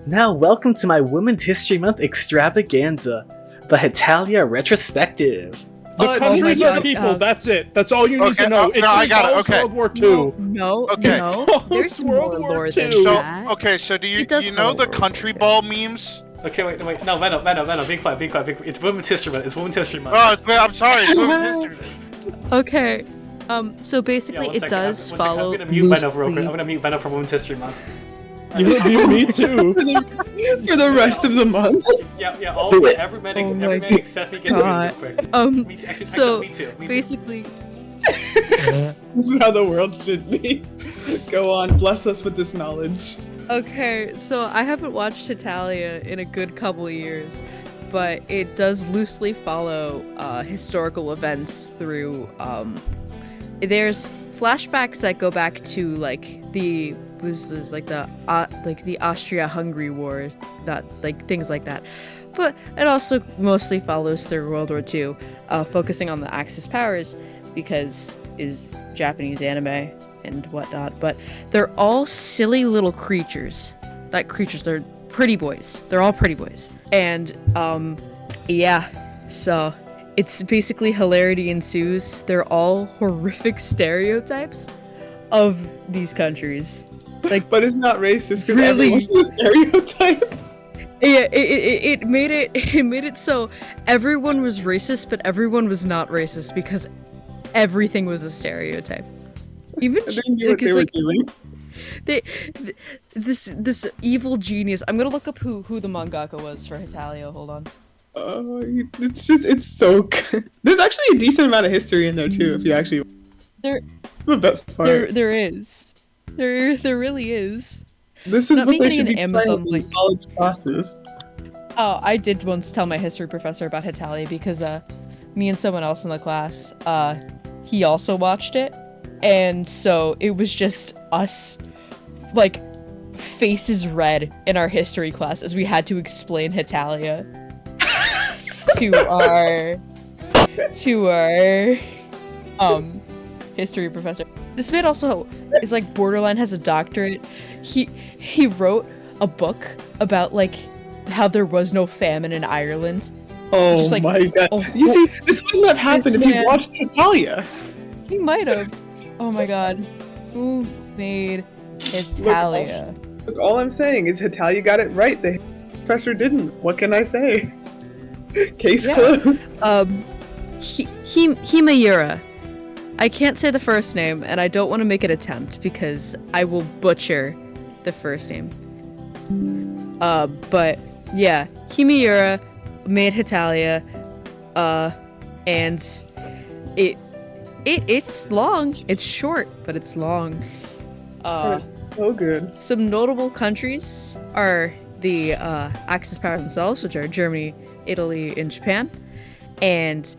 Now, welcome to my Women's History Month extravaganza, the Italia Retrospective. The Oh countries my are God. people. That's it. That's all you need Okay, to know. no, I got it, involves okay. World War II. No, Okay. no. There's World more War lore than II. So that. okay, so do you It does you know have a the word. country ball memes? Okay, wait. No, Veno, be quiet. It's Women's History Month. It's Women's History Month. I'm sorry. It's women's history. Okay. So basically, one it second, does one second, follow I'm gonna mute Veno real quick. loosely- I'm gonna mute Veno for Women's History Month. Me too. For the rest of the month. Yeah. All Do it. every man, Oh every my man except me gets God. muted real quick. Me too. Actually, So me too. basically, This is how the world should be. Go on, bless us with this knowledge. okay. So I haven't watched Italia in a good couple years, but it does loosely follow historical events through. There's flashbacks that go back to like the Austria-Hungary Wars, not like things like that. But it also mostly follows through World War II, focusing on the Axis powers because is Japanese anime and whatnot. But they're all silly little creatures. They're pretty boys. They're all pretty boys. And yeah, so it's basically hilarity ensues. They're all horrific stereotypes of these countries. But it's not racist because Really? everyone's a stereotype. Yeah, it made it so everyone was racist, but everyone was not racist because everything was a stereotype. Even They knew what they were doing. this evil genius. I'm gonna look up who the mangaka was for Hitalia. Hold on. It's so good. There's actually a decent amount of history in there too, if you actually. There- It's the best part. There is. There really is. This is Not what they making should an be Amazon playing in link. college classes. Oh, I did once tell my history professor about Hitalia because me and someone else in the class, he also watched it, and so it was just us, like, faces red in our history class as we had to explain Hitalia to our history professor. This man also is like borderline has a doctorate. He wrote a book about like how there was no famine in Ireland. Oh Just like- my god. oh, You see, this wouldn't have happened if man. you watched Italia. He might have. Oh my god. Who made Italia? Look, all I'm saying is Italia got it right. The professor didn't. What can I say? Case Yeah. closed. Himayura. I can't say the first name, and I don't want to make an attempt because I will butcher the first name. But yeah, Himiura made Hitalia. And it's long. It's short, but it's long. It's so good. Some notable countries are the Axis powers themselves, which are Germany, Italy, and Japan. And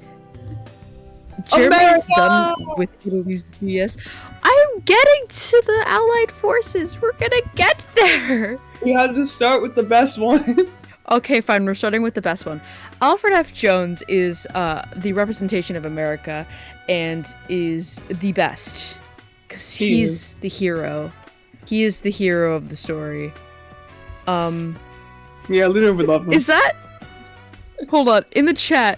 Germany's done with Italy's BS. I'm getting to the Allied forces. We're gonna get there. We had to start with the best one. Okay, fine. We're starting with the best one. Alfred F. Jones is the representation of America and is the best. Because he's the hero. He is the hero of the story. Yeah, Luna would love him. Is that... Hold on. In the chat,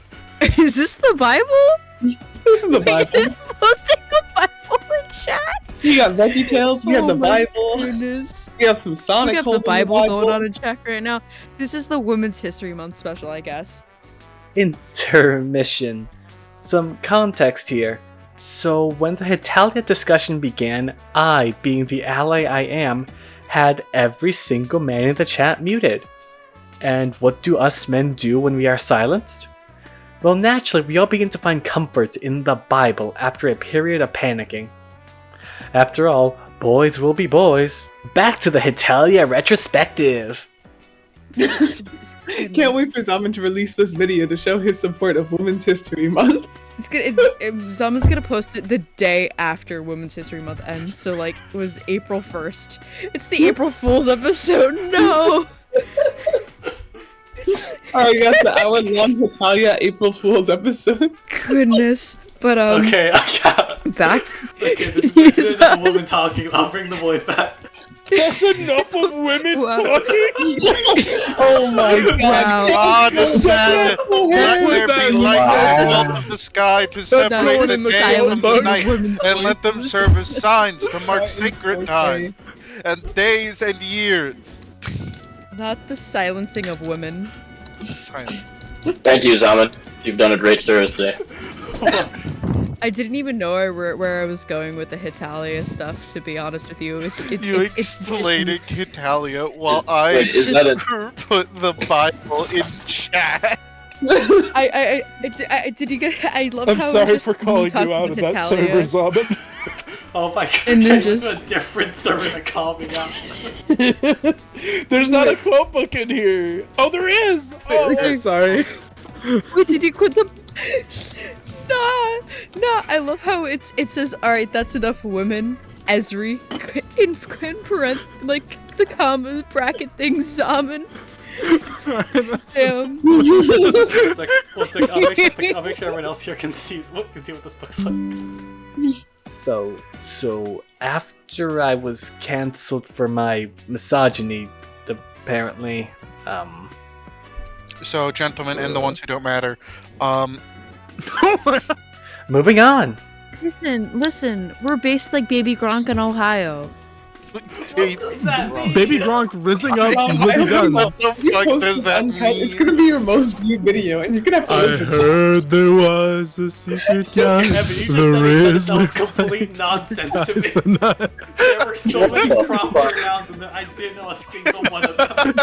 is this the Bible? This is the Bible. Is posting the Bible in chat? We got VeggieTales, we have the my Bible, goodness. we have some Sonic We have the holding Bible going on in chat right now. This is the Women's History Month special, I guess. Intermission. Some context here. So, when the Hitalia discussion began, I, being the ally I am, had every single man in the chat muted. And what do us men do when we are silenced? Well, naturally, we all begin to find comfort in the Bible after a period of panicking. After all, boys will be boys. Back to the Hitalia retrospective! Can't wait for Zamen to release this video to show his support of Women's History Month. Zamen's gonna post it the day after Women's History Month ends, so like it was April 1st. It's the April Fool's episode. No. Alright, that's the hour-long Hitalia April Fool's episode. Goodness, but Okay, I got. back. Okay, this is enough women talking. I'll bring the boys back. That's enough of women Wow. talking. Oh my god. Wow. God has said, let Put there that be in light Wow. in the middle of the sky to That's separate going the in the day from silence the of night, women's and let them voices. serve as signs to mark Okay. sacred time, and days and years. Not the silencing of women. Silence. Thank you, Zamen. You've done a great service today. I didn't even know where I was going with the Hitalia stuff. To be honest with you, it's You it's just- explaining Hitalia while I Wait, is that a... put the Bible in chat. I did you get? I love I'm how it was sorry just for me calling talking you out with of that Hitalia. server, Zamen. Oh my god, And then I went to just- a different server to call me out. There's not a quote book in here. Oh, there is. Oh, is there- I'm sorry. Wait, did you quit the? No. I love how it says, all right, that's enough women. Esri in parent like the comma bracket thing Zamen. Damn. It's like, I'll make sure everyone else here can see what this looks like. So after I was cancelled for my misogyny, apparently, So, gentlemen, and the ones who don't matter, moving on. Listen, we're based like Baby Gronk in Ohio. Baby Gronk rizzing up Oh with my a gun. What the You fuck post does this that uncut, mean? It's gonna be your most viewed video, and you're gonna have to I live with it. heard there was a secret guy. Yeah, but you just The said that was Rizzler complete nonsense to me. guys are not- There were so many proper nouns in there, I didn't know a single one of them.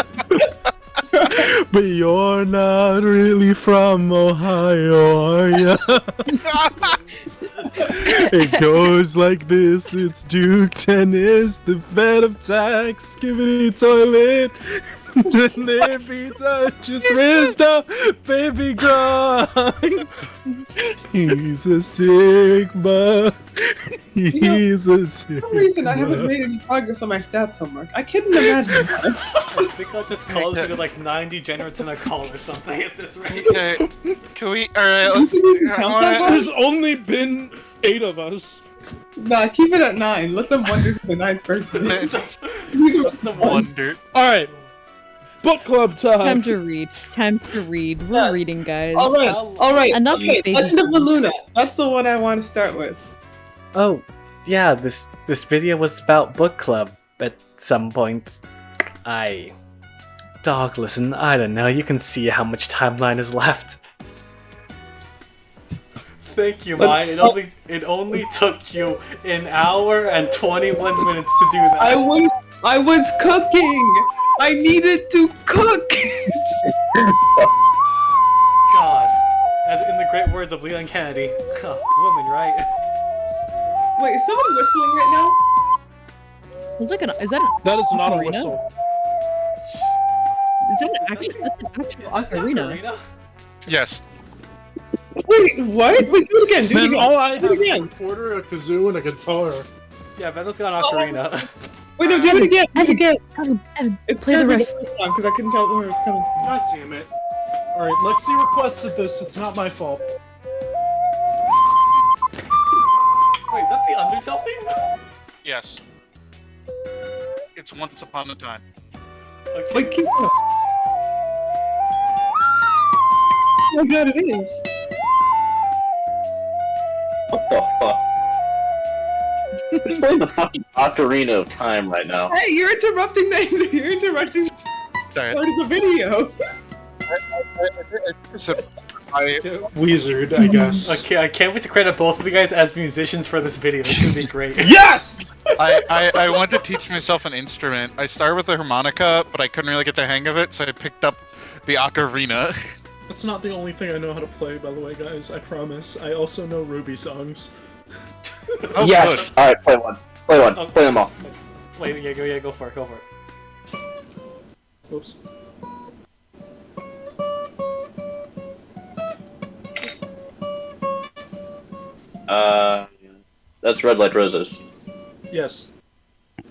But you're not really from Ohio, are ya? It goes like this, it's Duke Tennis, the fed of tax, skibbity toilet. And if he touches wisdom, baby grind. He's a Sigma. He's a For Sigma. some reason, I haven't made any progress on my stats homework. I couldn't imagine why. I think I'll just call this video like 9 degenerates in a call or something at this rate. Okay, can we? Alright, let's. You can count that one? There's only been 8 of us. Nah, keep it at 9. Let them wonder who the 9th person is. What's the wonder? Alright. Book club Time time. to read. We're Yes. reading, guys. Alright. Enough Okay, baby. Legend of the Luna. That's the one I want to start with. Oh, yeah, this video was about book club. At some point, Dog, listen, I don't know, you can see how much timeline is left. Thank you, Mai. It only took you an hour and 21 minutes to do that. I was cooking! I needed to cook! God. As in great words of Leon Kennedy. Women, right? Wait, is someone whistling right now? It's like is that an That is not a ocarina? whistle. Is that an actual, that's an actual ocarina? Yes. Wait, what? Wait, do it again. Do it Man, again. all I Do it have is a again. recorder, a kazoo, and a guitar. Yeah, Veno's got an ocarina. Wait, no, do it again. Do it again. Evan, It's play the gonna be riff. the first time because I couldn't tell where it's coming from. God damn it. Alright, Lexi requested this, it's not my fault. Wait, is that the Undertale thing? Yes. It's Once Upon a Time. Okay. Wait, keep going. Oh my god, it is. What the fuck? Who's playing the fucking Ocarina of Time right now? Hey, you're interrupting the Sorry. part of the video. Wizard, I guess. Okay, I can't wait to credit both of you guys as musicians for this video. It's gonna be great. Yes! I want to teach myself an instrument. I started with the harmonica, but I couldn't really get the hang of it, so I picked up the ocarina. That's not the only thing I know how to play, by the way, guys. I promise. I also know Ruby songs. Oh, Yes! good. Alright, play one. Play one. Oh. Play them all. Wait, yeah, go for it, go for it. Oops. That's Red Light Roses. Yes.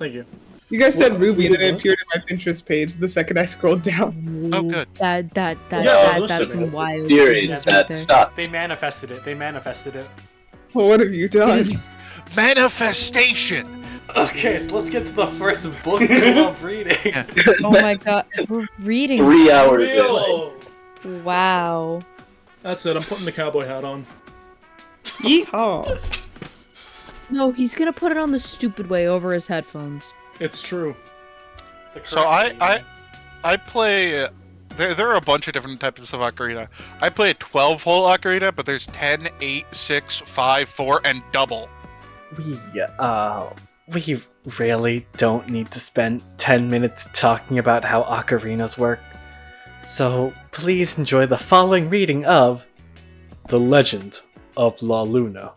Thank you. You guys said Ruby, and then it appeared on my Pinterest page the second I scrolled down. Oh, good. Yeah, That's listen, some wild Theory goodness that right there. stop. They manifested it. They manifested it. Well, what have you done? Manifestation! Okay, so let's get to the first book club reading. Oh my god, we're reading. 3 hours. Real. Wow. That's it, I'm putting the cowboy hat on. Yeehaw. No, he's gonna put it on the stupid way over his headphones. It's true. The So correct I play. There are a bunch of different types of ocarina. I play a 12-hole ocarina, but there's 10, 8, 6, 5, 4, and double. We really don't need to spend 10 minutes talking about how ocarinas work. So please enjoy the following reading of The Legend of La Luna.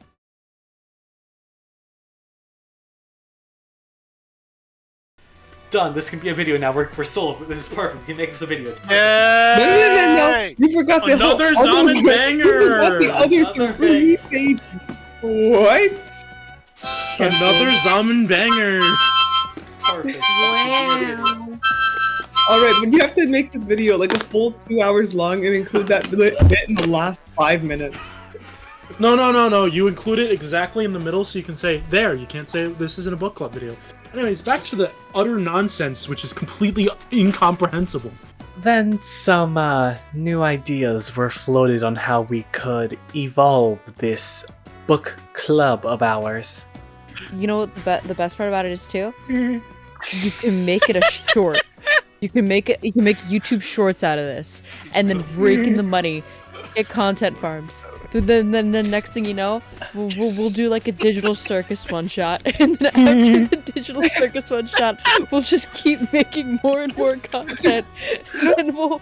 Done. This can be a video now. We're sold. This is perfect. We can make this a video. It's perfect. No. Yay! You forgot the Another whole other Zamen one. banger! You forgot the other Another three pages. What? Another Zamen banger! Perfect. Wow. Alright, but you have to make this video like a full 2 hours long and include that bit in the last 5 minutes. No. You include it exactly in the middle so you can say, there, you can't say this isn't a book club video. Anyways, back to the utter nonsense, which is completely incomprehensible. Then some new ideas were floated on how we could evolve this book club of ours. You know what the best part about it is too? You can make it a short. You can make YouTube shorts out of this, and then rake in the money, get content farms. Then the next thing you know, we'll do like a digital circus one shot, and then after the digital circus one shot, we'll just keep making more and more content, and we'll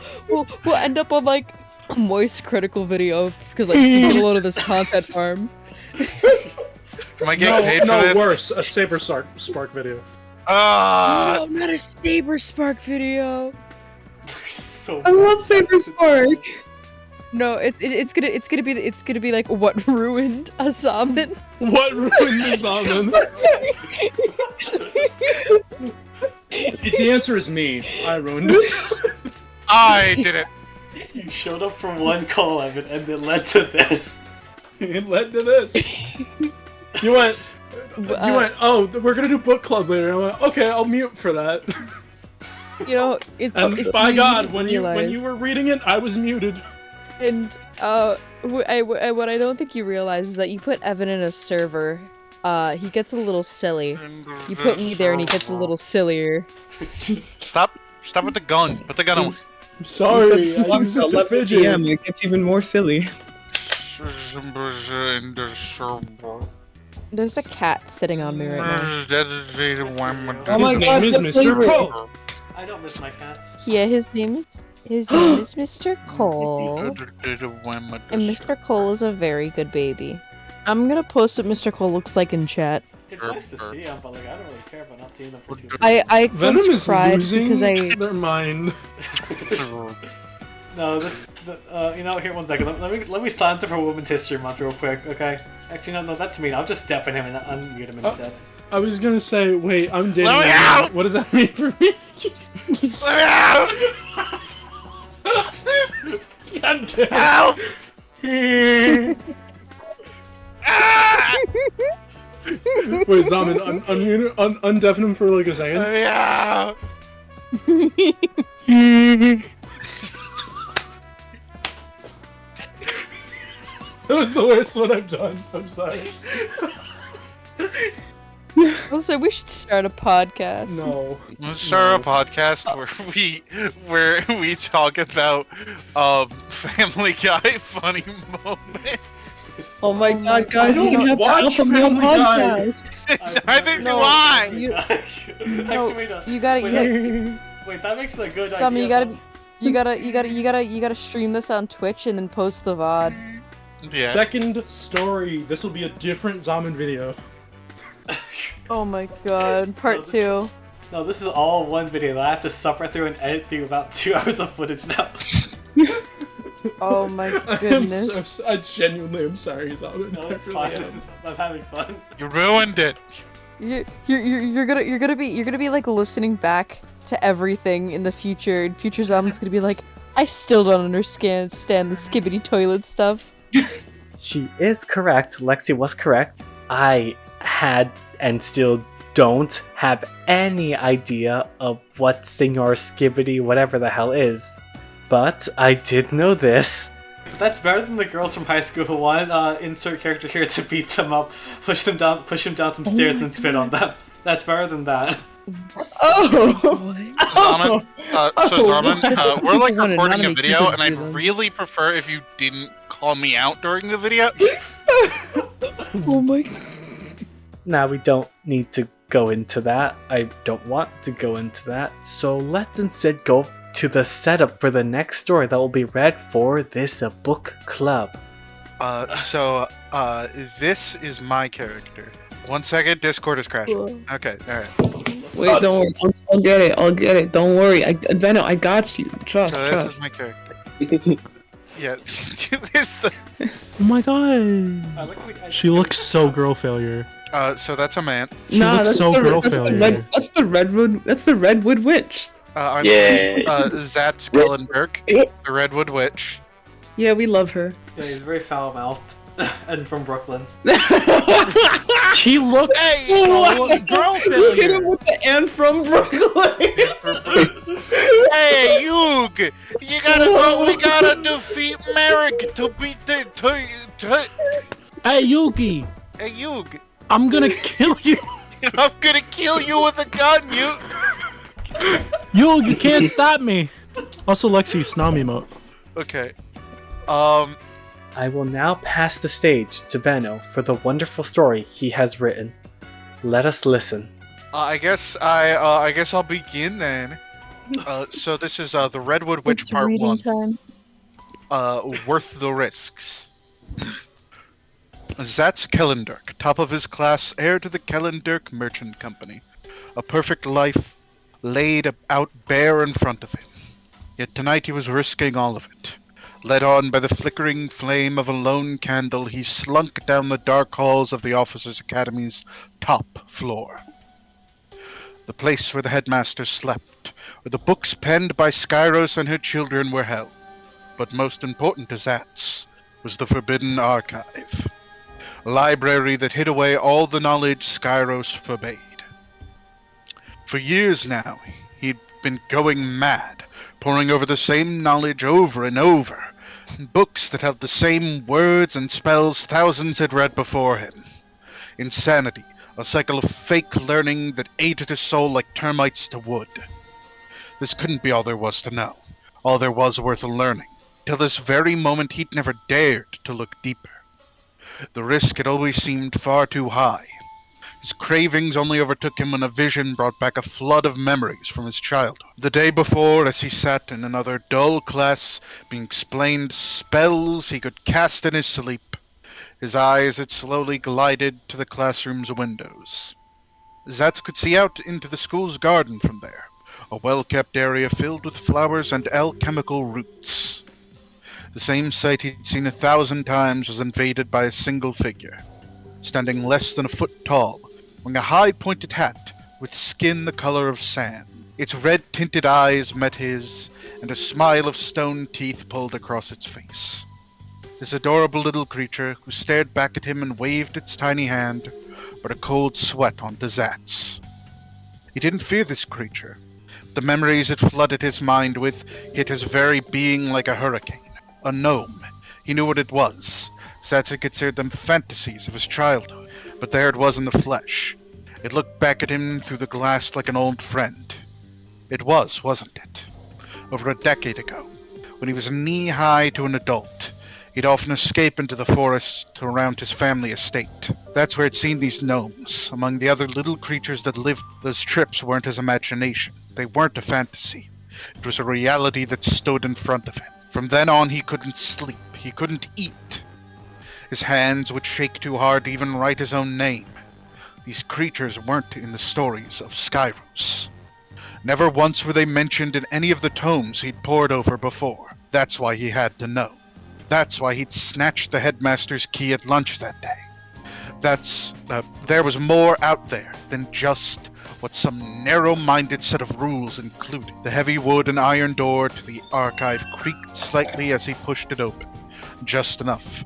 end up on like a moist critical video because like you get a load of this content farm. Am I getting paid for No, this? worse, a Saber Spark video. No, not a Saber Spark video. So I love Saber Spark. No, it's gonna be like what ruined a Zamen. What ruined the Zamen? The answer is me. I ruined it. I did it. You showed up for one call, Evan, and it led to this. It led to this. You went, oh, we're gonna do book club later. I went, okay, I'll mute for that. You know, it's By you God, need when to you realize. were reading it, I was muted. And what I don't think you realize is that you put Evan in a server. He gets a little silly. You put me there, and he gets a little sillier. Stop with the gun. Put the gun away. I'm sorry, I used it to fidget. PM, it gets even more silly. There's a cat sitting on me right now. Oh my His God, name is the Mr. flavor. Poe. I don't miss my cats. Yeah, his name is His name is Mr. Cole, and Mr. Cole is a very good baby. I'm gonna post what Mr. Cole looks like in chat. It's nice to see him, but like I don't really care about not seeing them for too long. I Venom once is cried losing because I their mind. No, you know, here, 1 second. Let me silence it for Women's History Month real quick, okay? Actually, no, that's mean. I'll just step in him and unmute him instead. I was gonna say, wait, I'm dating. Let me out! What does that mean for me? Let me out! God damn. Help! Wait, Zamen, undeafen him for like a second. Let me out! That was the worst one I've done. I'm sorry. also we should start a podcast. No. Let's start a podcast where we talk about Family Guy funny moment. Oh my god, guys, we don't can have the watch Alpha Male Family Guy. podcast. Neither do No, I. You, Actually, no. you gotta, Wait, that makes a good Sammy, idea. you gotta stream this on Twitch and then post the VOD. Yeah. Second story. This will be a different Zamen video. Oh my god, part 2. No, this is all one video that I have to suffer through and edit through about 2 hours of footage now. Oh my goodness. I genuinely am sorry, Zamen. No, it's I fine. really am. I'm having fun. You ruined it. You're gonna be like listening back to everything in the future, and future Zamen's gonna be like, I still don't understand the skibbity toilet stuff. She is correct. Lexi was correct. I had and still don't have any idea of what Senor Skibbity whatever the hell is. But I did know this. That's better than the girls from high school who wanted insert character here to beat them up, push them down some stairs, and then spit on them. That's better than that. Zamen, Zamen, we're like People wanna recording a nominate video, people and to I'd do them. really prefer if you didn't call me out during the video. Oh my. Now we don't need to go into that. I don't want to go into that. So let's instead go to the setup for the next story that will be read for this book club. This is my character. 1 second, Discord is crashing. Okay, alright. Wait, don't worry. I'll get it. Don't worry. Veno, I got you. Trust. So this is my character. Yeah, this the. Oh my god. She looks so girl failure. So that's a man. She looks so girl that's failure. That's the Redwood Witch. I'm Yeah. Zat Skellenberg, the Redwood Witch. Yeah, we love her. Yeah, he's very foul-mouthed. And from Brooklyn. She looks so girl You hit failure. him with the "and from Brooklyn." Hey, Yug! You gotta go. We gotta defeat Merrick to beat the. Hey Yugi, Hey, Yug! I'm gonna kill you. I'm gonna kill you with a gun, you. Yugi, you can't stop me. Also, Lexi, Snom emote. Okay. I will now pass the stage to Veno for the wonderful story he has written. Let us listen. I guess I'll begin then. So this is the Redwood Witch It's Part reading 1. time. Worth the risks. Zatz Kellendirk, top of his class, heir to the Kellendirk Merchant Company. A perfect life laid out bare in front of him. Yet tonight he was risking all of it. Led on by the flickering flame of a lone candle, he slunk down the dark halls of the Officers' Academy's top floor. The place where the headmaster slept, where the books penned by Skyros and her children were held. But most important to Zatz was the Forbidden Archive, a library that hid away all the knowledge Skyros forbade. For years now, he'd been going mad, poring over the same knowledge over and over. Books that held the same words and spells thousands had read before him. Insanity, a cycle of fake learning that ate at his soul like termites to wood. This couldn't be all there was to know, all there was worth learning. Till this very moment he'd never dared to look deeper. The risk had always seemed far too high. His cravings only overtook him when a vision brought back a flood of memories from his childhood. The day before, as he sat in another dull class, being explained spells he could cast in his sleep, his eyes had slowly glided to the classroom's windows. Zats could see out into the school's garden from there, a well-kept area filled with flowers and alchemical roots. The same sight he'd seen 1,000 times was invaded by a single figure, standing less than a foot tall, wearing a high-pointed hat with skin the color of sand. Its red-tinted eyes met his, and a smile of stone teeth pulled across its face. This adorable little creature, who stared back at him and waved its tiny hand, brought a cold sweat onto Zats. He didn't fear this creature. The memories it flooded his mind with hit his very being like a hurricane. A gnome. He knew what it was. Zats had considered them fantasies of his childhood, but there it was in the flesh. It looked back at him through the glass like an old friend. It was, wasn't it? Over a decade ago, when he was knee-high to an adult, he'd often escape into the forest around his family estate. That's where he'd seen these gnomes. Among the other little creatures that lived, those trips weren't his imagination. They weren't a fantasy. It was a reality that stood in front of him. From then on, he couldn't sleep. He couldn't eat. His hands would shake too hard to even write his own name. These creatures weren't in the stories of Skyros. Never once were they mentioned in any of the tomes he'd pored over before. That's why he had to know. That's why he'd snatched the headmaster's key at lunch that day. There was more out there than just what some narrow-minded set of rules included. The heavy wood and iron door to the archive creaked slightly as he pushed it open, just enough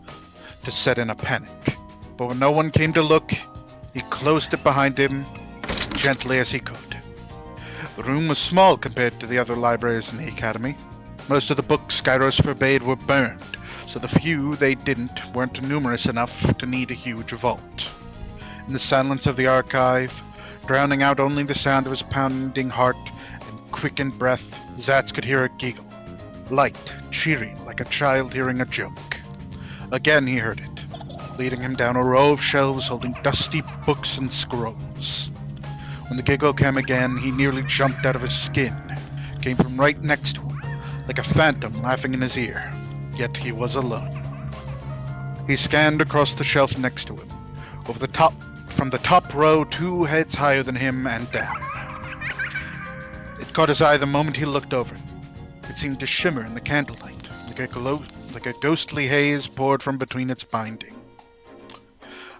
to set in a panic. But when no one came to look, he closed it behind him, gently as he could. The room was small compared to the other libraries in the academy. Most of the books Skyros forbade were burned, so the few they didn't weren't numerous enough to need a huge vault. In the silence of the archive, drowning out only the sound of his pounding heart and quickened breath, Zats could hear a giggle. Light, cheery, like a child hearing a joke. Again he heard it, leading him down a row of shelves holding dusty books and scrolls. When the giggle came again, he nearly jumped out of his skin. It came from right next to him, like a phantom laughing in his ear. Yet he was alone. He scanned across the shelf next to him, from the top row 2 heads higher than him and down. It caught his eye the moment he looked over. It seemed to shimmer in the candlelight, like a ghostly haze poured from between its binding.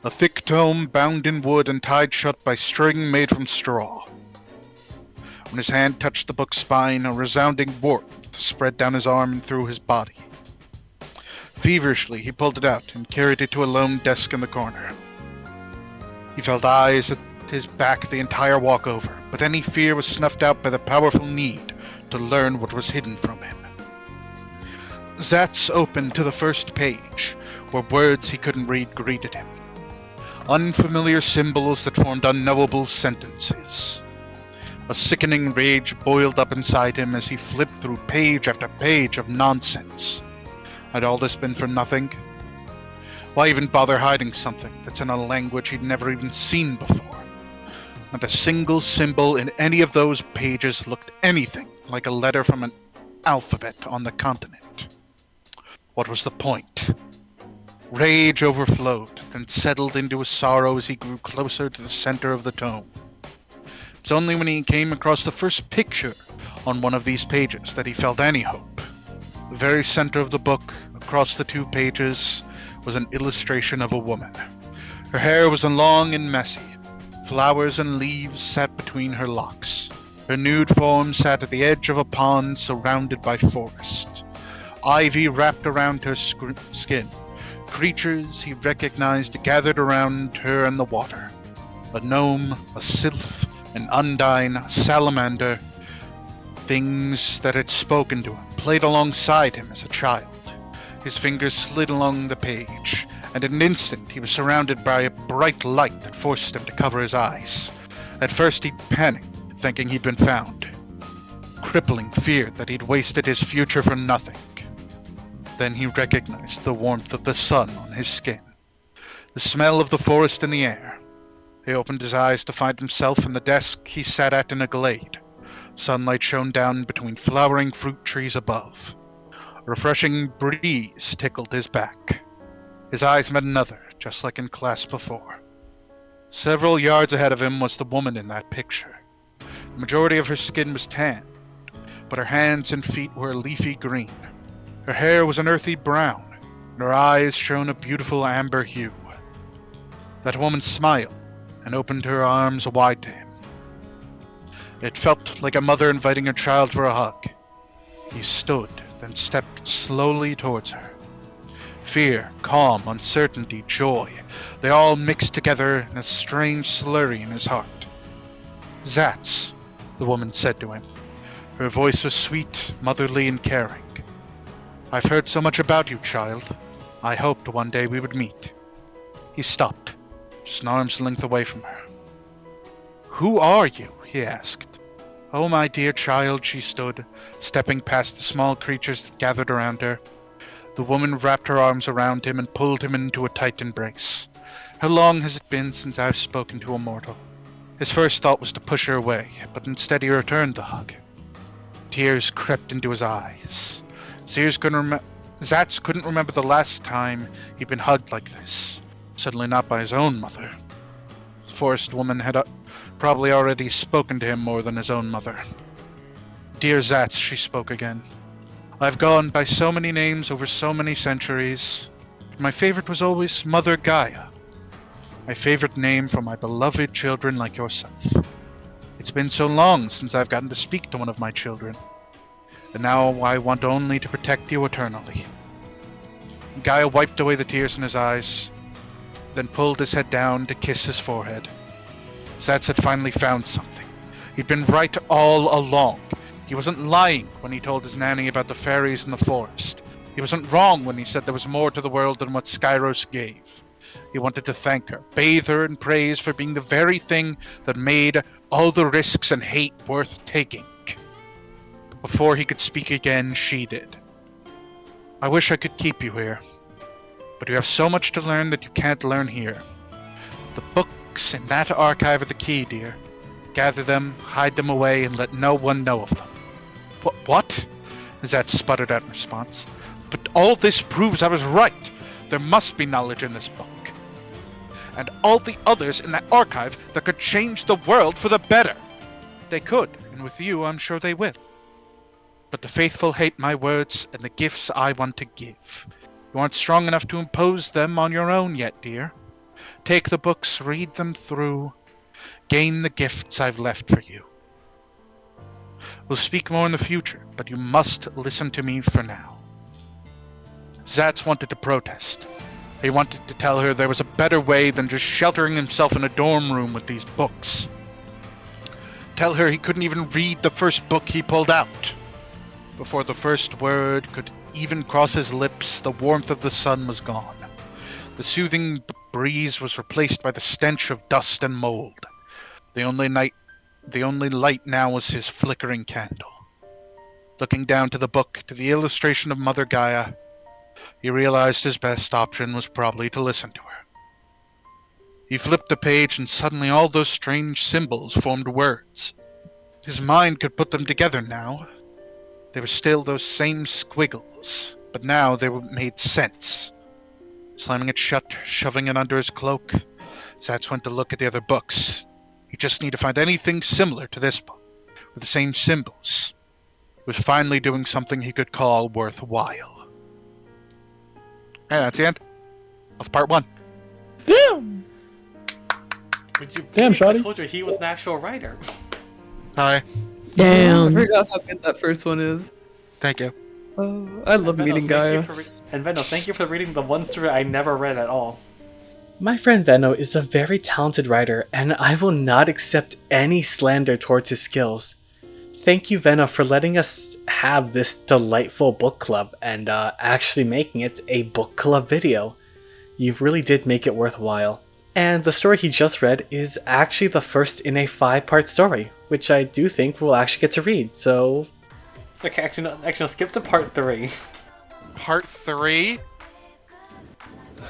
A thick tome bound in wood and tied shut by string made from straw. When his hand touched the book's spine, a resounding warmth spread down his arm and through his body. Feverishly, he pulled it out and carried it to a lone desk in the corner. He felt eyes at his back the entire walk over, but any fear was snuffed out by the powerful need to learn what was hidden from him. Zats opened to the first page, where words he couldn't read greeted him. Unfamiliar symbols that formed unknowable sentences. A sickening rage boiled up inside him as he flipped through page after page of nonsense. Had all this been for nothing? Why even bother hiding something that's in a language he'd never even seen before? Not a single symbol in any of those pages looked anything like a letter from an alphabet on the continent. What was the point? Rage overflowed, then settled into a sorrow as he grew closer to the center of the tome. It's only when he came across the first picture on one of these pages that he felt any hope. The very center of the book, across the 2 pages, was an illustration of a woman. Her hair was long and messy. Flowers and leaves sat between her locks. Her nude form sat at the edge of a pond surrounded by forest. Ivy wrapped around her skin. Creatures he recognized gathered around her in the water. A gnome, a sylph, an undine, a salamander. Things that had spoken to him, played alongside him as a child. His fingers slid along the page, and in an instant he was surrounded by a bright light that forced him to cover his eyes. At first he'd panicked, thinking he'd been found. Crippling fear that he'd wasted his future for nothing. Then he recognized the warmth of the sun on his skin, the smell of the forest in the air. He opened his eyes to find himself in the desk he sat at in a glade. Sunlight shone down between flowering fruit trees above. A refreshing breeze tickled his back. His eyes met another, just like in class before. Several yards ahead of him was the woman in that picture. The majority of her skin was tanned, but her hands and feet were a leafy green. Her hair was an earthy brown, and her eyes shone a beautiful amber hue. That woman smiled and opened her arms wide to him. It felt like a mother inviting her child for a hug. He stood, then stepped slowly towards her. Fear, calm, uncertainty, joy, they all mixed together in a strange slurry in his heart. "Zats," the woman said to him. Her voice was sweet, motherly, and caring. "I've heard so much about you, child. I hoped one day we would meet." He stopped, just an arm's length away from her. "Who are you?" he asked. "Oh, my dear child," she stood, stepping past the small creatures that gathered around her. The woman wrapped her arms around him and pulled him into a tight embrace. "How long has it been since I've spoken to a mortal?" His first thought was to push her away, but instead he returned the hug. Tears crept into his eyes. Zats couldn't remember the last time he'd been hugged like this. Certainly not by his own mother. The forest woman had probably already spoken to him more than his own mother. "Dear Zats," she spoke again. "I've gone by so many names over so many centuries. My favorite was always Mother Gaia. My favorite name for my beloved children like yourself. It's been so long since I've gotten to speak to one of my children. And now I want only to protect you eternally." Gaia wiped away the tears in his eyes, then pulled his head down to kiss his forehead. Zats had finally found something. He'd been right all along. He wasn't lying when he told his nanny about the fairies in the forest. He wasn't wrong when he said there was more to the world than what Skyros gave. He wanted to thank her, bathe her in praise for being the very thing that made all the risks and hate worth taking. But before he could speak again, she did. "I wish I could keep you here, but you have so much to learn that you can't learn here. The books in that archive are the key, dear. Gather them, hide them away, and let no one know of them." What? Zat sputtered out in response. "But all this proves I was right. There must be knowledge in this book. And all the others in that archive that could change the world for the better. They could, and with you I'm sure they will. But the faithful hate my words and the gifts I want to give. You aren't strong enough to impose them on your own yet, dear. Take the books, read them through, gain the gifts I've left for you. We'll speak more in the future, but you must listen to me for now." Zats wanted to protest. He wanted to tell her there was a better way than just sheltering himself in a dorm room with these books. Tell her he couldn't even read the first book he pulled out. Before the first word could even cross his lips, the warmth of the sun was gone. The soothing breeze was replaced by the stench of dust and mold. The only light now was his flickering candle. Looking down to the book, to the illustration of Mother Gaia, he realized his best option was probably to listen to her. He flipped the page and suddenly all those strange symbols formed words. His mind could put them together now. They were still those same squiggles, but now they made sense. Slamming it shut, shoving it under his cloak, Zats went to look at the other books. He just needed to find anything similar to this book, with the same symbols. He was finally doing something he could call worthwhile. And that's the end of part 1. Damn! Would you Damn, believe I Shotty. told you he was an actual writer. Hi. I Damn. forgot how good that first one is. Thank you. Oh, I love meeting Gaia. And Veno, thank you for reading the one story I never read at all. My friend Veno is a very talented writer, and I will not accept any slander towards his skills. Thank you, Veno, for letting us have this delightful book club and actually making it a book club video. You really did make it worthwhile. And the story he just read is actually the first in a 5-part story, which I do think we'll actually get to read, so... Okay, actually, no, skip to part 3. Part 3?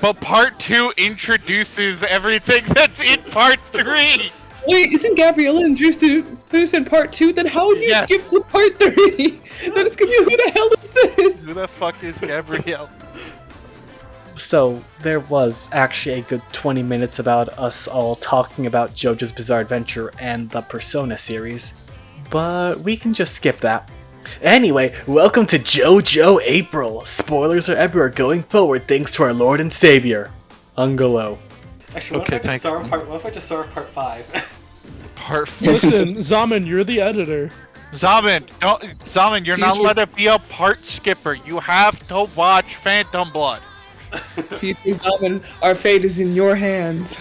But part 2 introduces everything that's in part 3. Wait, isn't Gabriella introduced in part 2? Then how would you Yes. skip to part 3? Then it's gonna be, who the hell is this? Who the fuck is Gabrielle? So, there was actually a good 20 minutes about us all talking about JoJo's Bizarre Adventure and the Persona series, but we can just skip that. Anyway, welcome to Jojo April! Spoilers are everywhere going forward thanks to our Lord and Savior, Ungalo. Actually, what if I just start with part 5? Part 4. Listen, Zamen, you're the editor. Zamen, you're not allowed to be a part skipper. You have to watch Phantom Blood. Future Zamen, our fate is in your hands.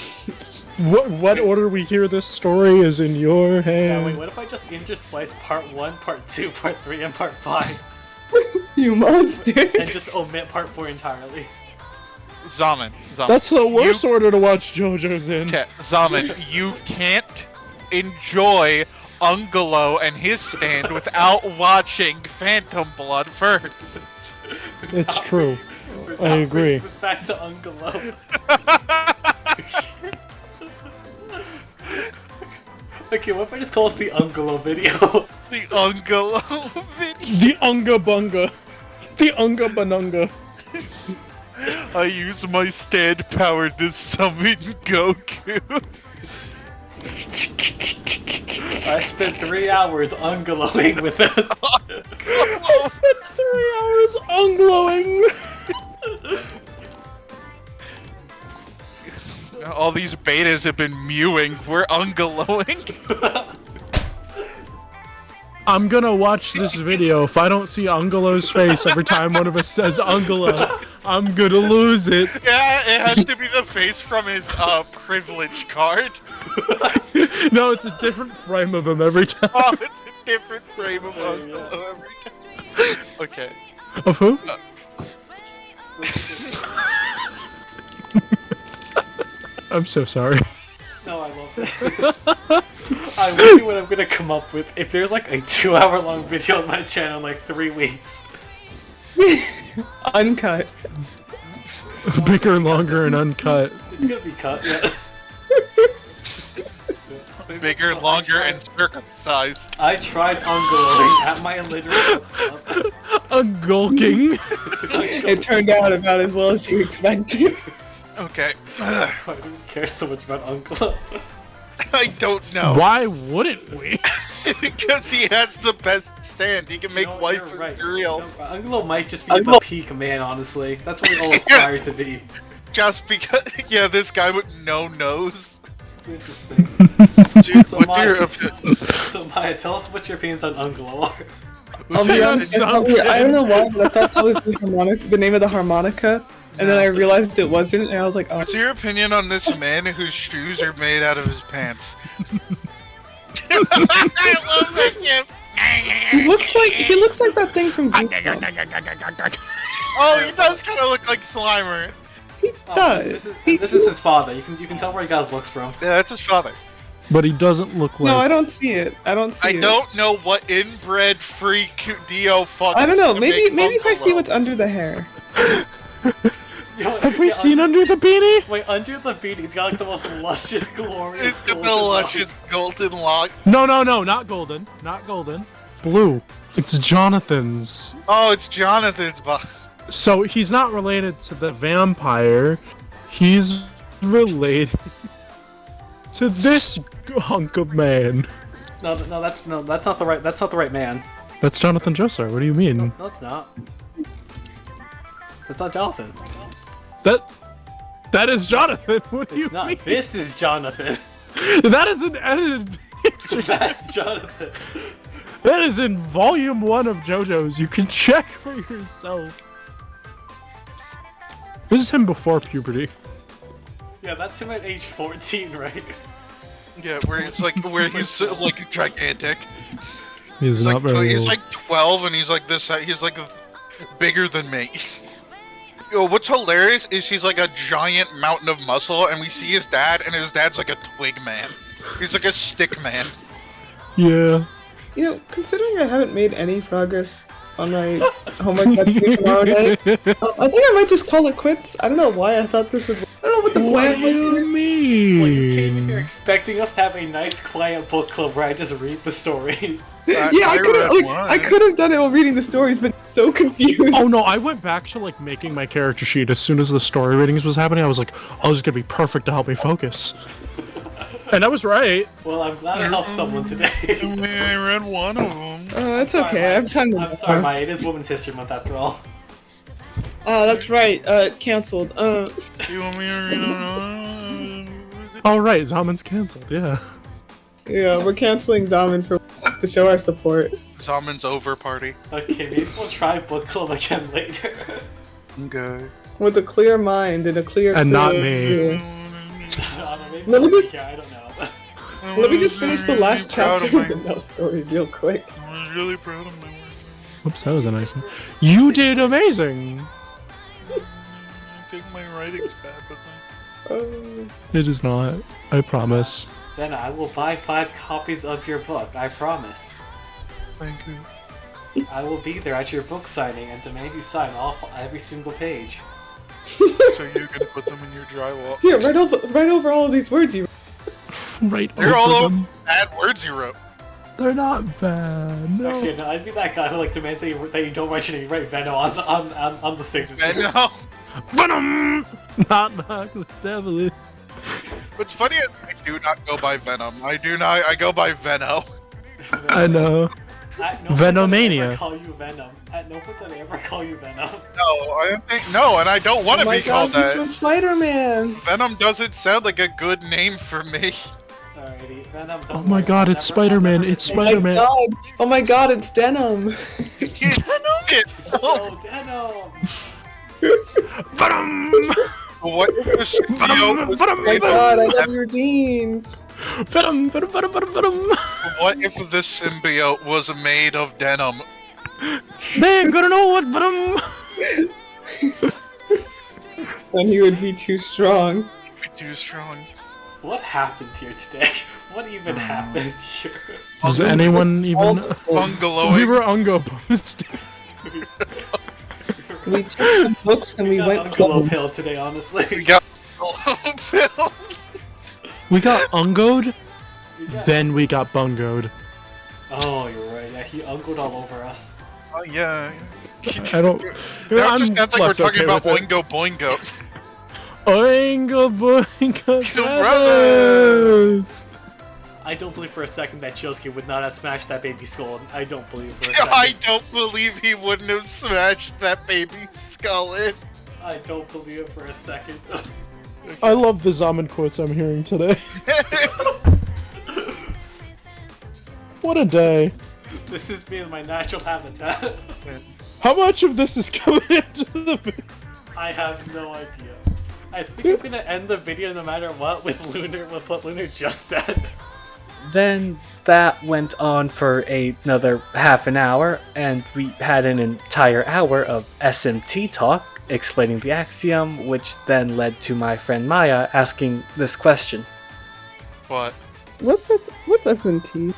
What order we hear this story is in your Yeah, hands. wait, what if I just intersplice part 1, part 2, part 3, and part 5? You monster. And just omit part 4 entirely? Zamen. That's the worst order to watch JoJo's in. Zamen, you can't enjoy Ungalo and his stand without watching Phantom Blood first. It's true. I agree. It's back to Ungalo. Okay, what if I just call this the Ungalo video? The Ungalo video. The Unga Bunga. The Unga Banunga. I use my stand power to summon Goku. I spent 3 hours Ungaloing with this. I spent 3 hours ungloing. All these betas have been mewing. We're Ungaloing. I'm gonna watch this video. If I don't see Ungalo's face every time one of us says Ungalo, I'm gonna lose it. Yeah, it has to be the face from his privilege card. No, it's a different frame of him every time. Oh, it's a different frame of Ungalo every time. Okay. Of who? I'm so sorry. No, I love this. I'm wondering what I'm gonna come up with if there's like a 2-hour long video on my channel in like 3 weeks. Uncut. Bigger, longer, and uncut. It's gonna be cut, yeah. Bigger, longer, and circumcised. I tried Ungaloing at my literal club. Ungulking. It turned out about as well as you expected. Okay. Why do we care so much about Ungalo? I don't know. Why wouldn't we? Because he has the best stand. He can make waifus right. real. Ungalo might just be the peak man, honestly. That's what we all aspire to be. Just because, yeah, this guy with no nose. Interesting. Dude, So what's Maya, your opinion? so Maya, tell us what your opinions on Ungalo are. I'll be honest, I don't know why, but I thought that was the name of the harmonica, and then I realized it wasn't, and I was like, oh. What's your opinion on this man whose shoes are made out of his pants? I love that gif. He looks like that thing from Goosebumps. Oh, he does kind of look like Slimer. He does. This is his father. You can tell where he got his looks from. Yeah, that's his father. But he doesn't look like. No, I don't see it. I don't see it. I don't know what inbred freak Dio fucking. I don't know. Maybe if I see what's under the hair. Have we seen under the beanie? Wait, under the beanie, he's got like the most luscious, glorious. It's got the luscious golden lock. No, not golden. Not golden. Blue. It's Jonathan's. Oh, it's Jonathan's. So he's not related to the vampire. He's related to this hunk of man. No, that's not the right man. That's Jonathan Joestar. What do you mean? No, it's not. That's not Jonathan. That is Jonathan. What do you It's not. mean? This is Jonathan. That is an edited picture. That's Jonathan. That is in volume 1 of JoJo's. You can check for yourself. This is him before puberty. Yeah, that's him at age 14, right? Yeah, where he's like gigantic. He's not very He's old. like 12 and he's like this. He's like bigger than me. Yo, what's hilarious is he's like a giant mountain of muscle, and we see his dad, and his dad's like a twig man. He's like a stick man. Yeah. You know, considering I haven't made any progress on my homework that's due tomorrow night. I think I might just call it quits. I don't know why I thought this would. I don't know what the plan was here. Well, you came in here expecting us to have a nice, quiet book club where I just read the stories. Yeah, I could have done it while reading the stories, but so confused. Oh no, I went back to like making my character sheet as soon as the story readings was happening. I was like, oh, this is gonna be perfect to help me focus. And I was right. Well, I'm glad I helped someone today. I read one of them. Oh, that's okay. I'm sorry, Maya. It is Women's History Month after all. Oh, that's right. Cancelled. You want me to read them? All right, Zamen's canceled. Yeah. Yeah, we're canceling Zamen to show our support. Zamen's over party. Okay, maybe we'll try book club again later. Okay. With a clear mind and a clear. And not me. I don't know, Let me just- I don't know. Let me just finish the last proud chapter of of the Nell story real quick. I was really proud of my work. Oops, that was a nice one. You did amazing. I think my writing's bad, but It is not. I promise. Then I will buy 5 copies of your book, I promise. thank you. I will be there at your book signing and demand you sign every single page. So you can put them in your drywall. Here, write over all of these words you. Right They're all over over them. bad words you wrote. They're not bad. No. Actually, no, I'd be that guy who like demands that you don't mention any right veno on the signature. Veno. Venom. Not the devil. What's funny is I do not go by Venom. I go by Veno. I know. At no point Venomania. did I ever call you Venom. At no point did I ever call you Venom. No, and I don't want to be called he's that. from Spider-Man. Venom doesn't sound like a good name for me. Alrighty, Venom. Oh my god, it's Spider-Man. It's Spider-Man. Oh my god, it's Denim. Oh, Denim. Venom. What if the symbiote was Venom. made Oh my god, I of love your jeans. Venom. Venom. Venom. Venom. Venom. What if the symbiote was made of denim? Man, gonna know what Venom. And he would be too strong. Be too strong. What happened here today? What even happened here? Does anyone even? Ungalo. We were Ungo post. We took some books and we got went Ungalo clubbing. pill today, honestly. We got Ungalo. We got Ungoed, We got- then we got Bungoed. Oh, you're right. Yeah, he ungled all over us. Oh yeah. I don't. That I'm just sounds like we're less talking okay about with it. Oingo Boingo. Oingo Boingo Brothers! I don't believe for a second that Josuke would not have smashed that baby skull. I don't believe for a I second. don't believe he wouldn't have smashed that baby skull in. I don't believe it for a second. I love the Zamen quotes I'm hearing today. What a day. This is me in my natural habitat. How much of this is coming into the video? I have no idea. I think I'm gonna end the video no matter what with what Lunar just said. Then that went on for another half an hour, and we had an entire hour of SMT talk explaining the axiom, which then led to my friend Maya asking this question. What? What's SNT?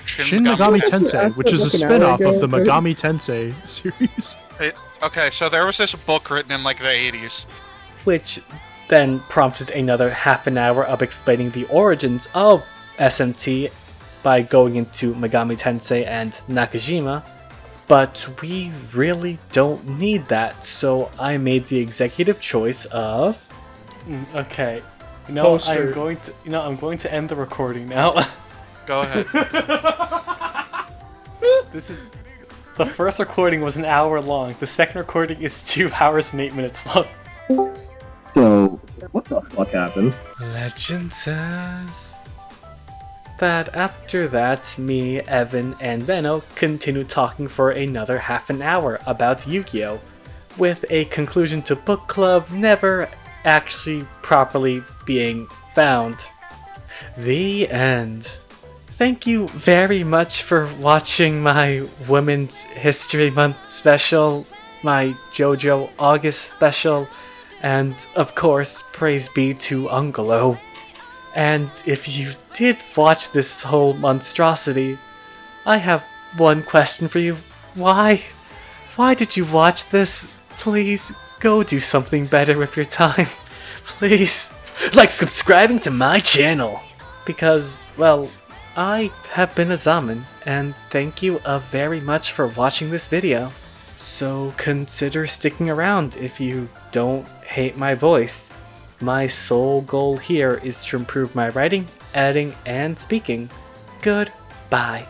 Shin Megami Tensei. Tensei, which is a Like an spin-off hour of the ago. Megami Tensei series. Okay, so there was this book written in like the 80s. Which then prompted another half an hour of explaining the origins of SMT by going into Megami Tensei and Nakajima. But we really don't need that, so I made the executive choice of... Okay. Poster. I'm going to end the recording now. Go ahead. This is the first recording was an hour long. The second recording is 2 hours and 8 minutes long. So, what the fuck happened? Legend says that after that, me, Evan, and Veno continued talking for another half an hour about Yu-Gi-Oh! With a conclusion to book club never actually properly being found. The end. Thank you very much for watching my Women's History Month special, my JoJo August special, and of course, praise be to Ungalo. And if you did watch this whole monstrosity, I have one question for you. Why why did you watch this? Please, go do something better with your time. Please. Like subscribing to my channel. Because, well, I have been a Zamen, and thank you very much for watching this video. So consider sticking around if you don't hate my voice. My sole goal here is to improve my writing, editing, and speaking. Goodbye.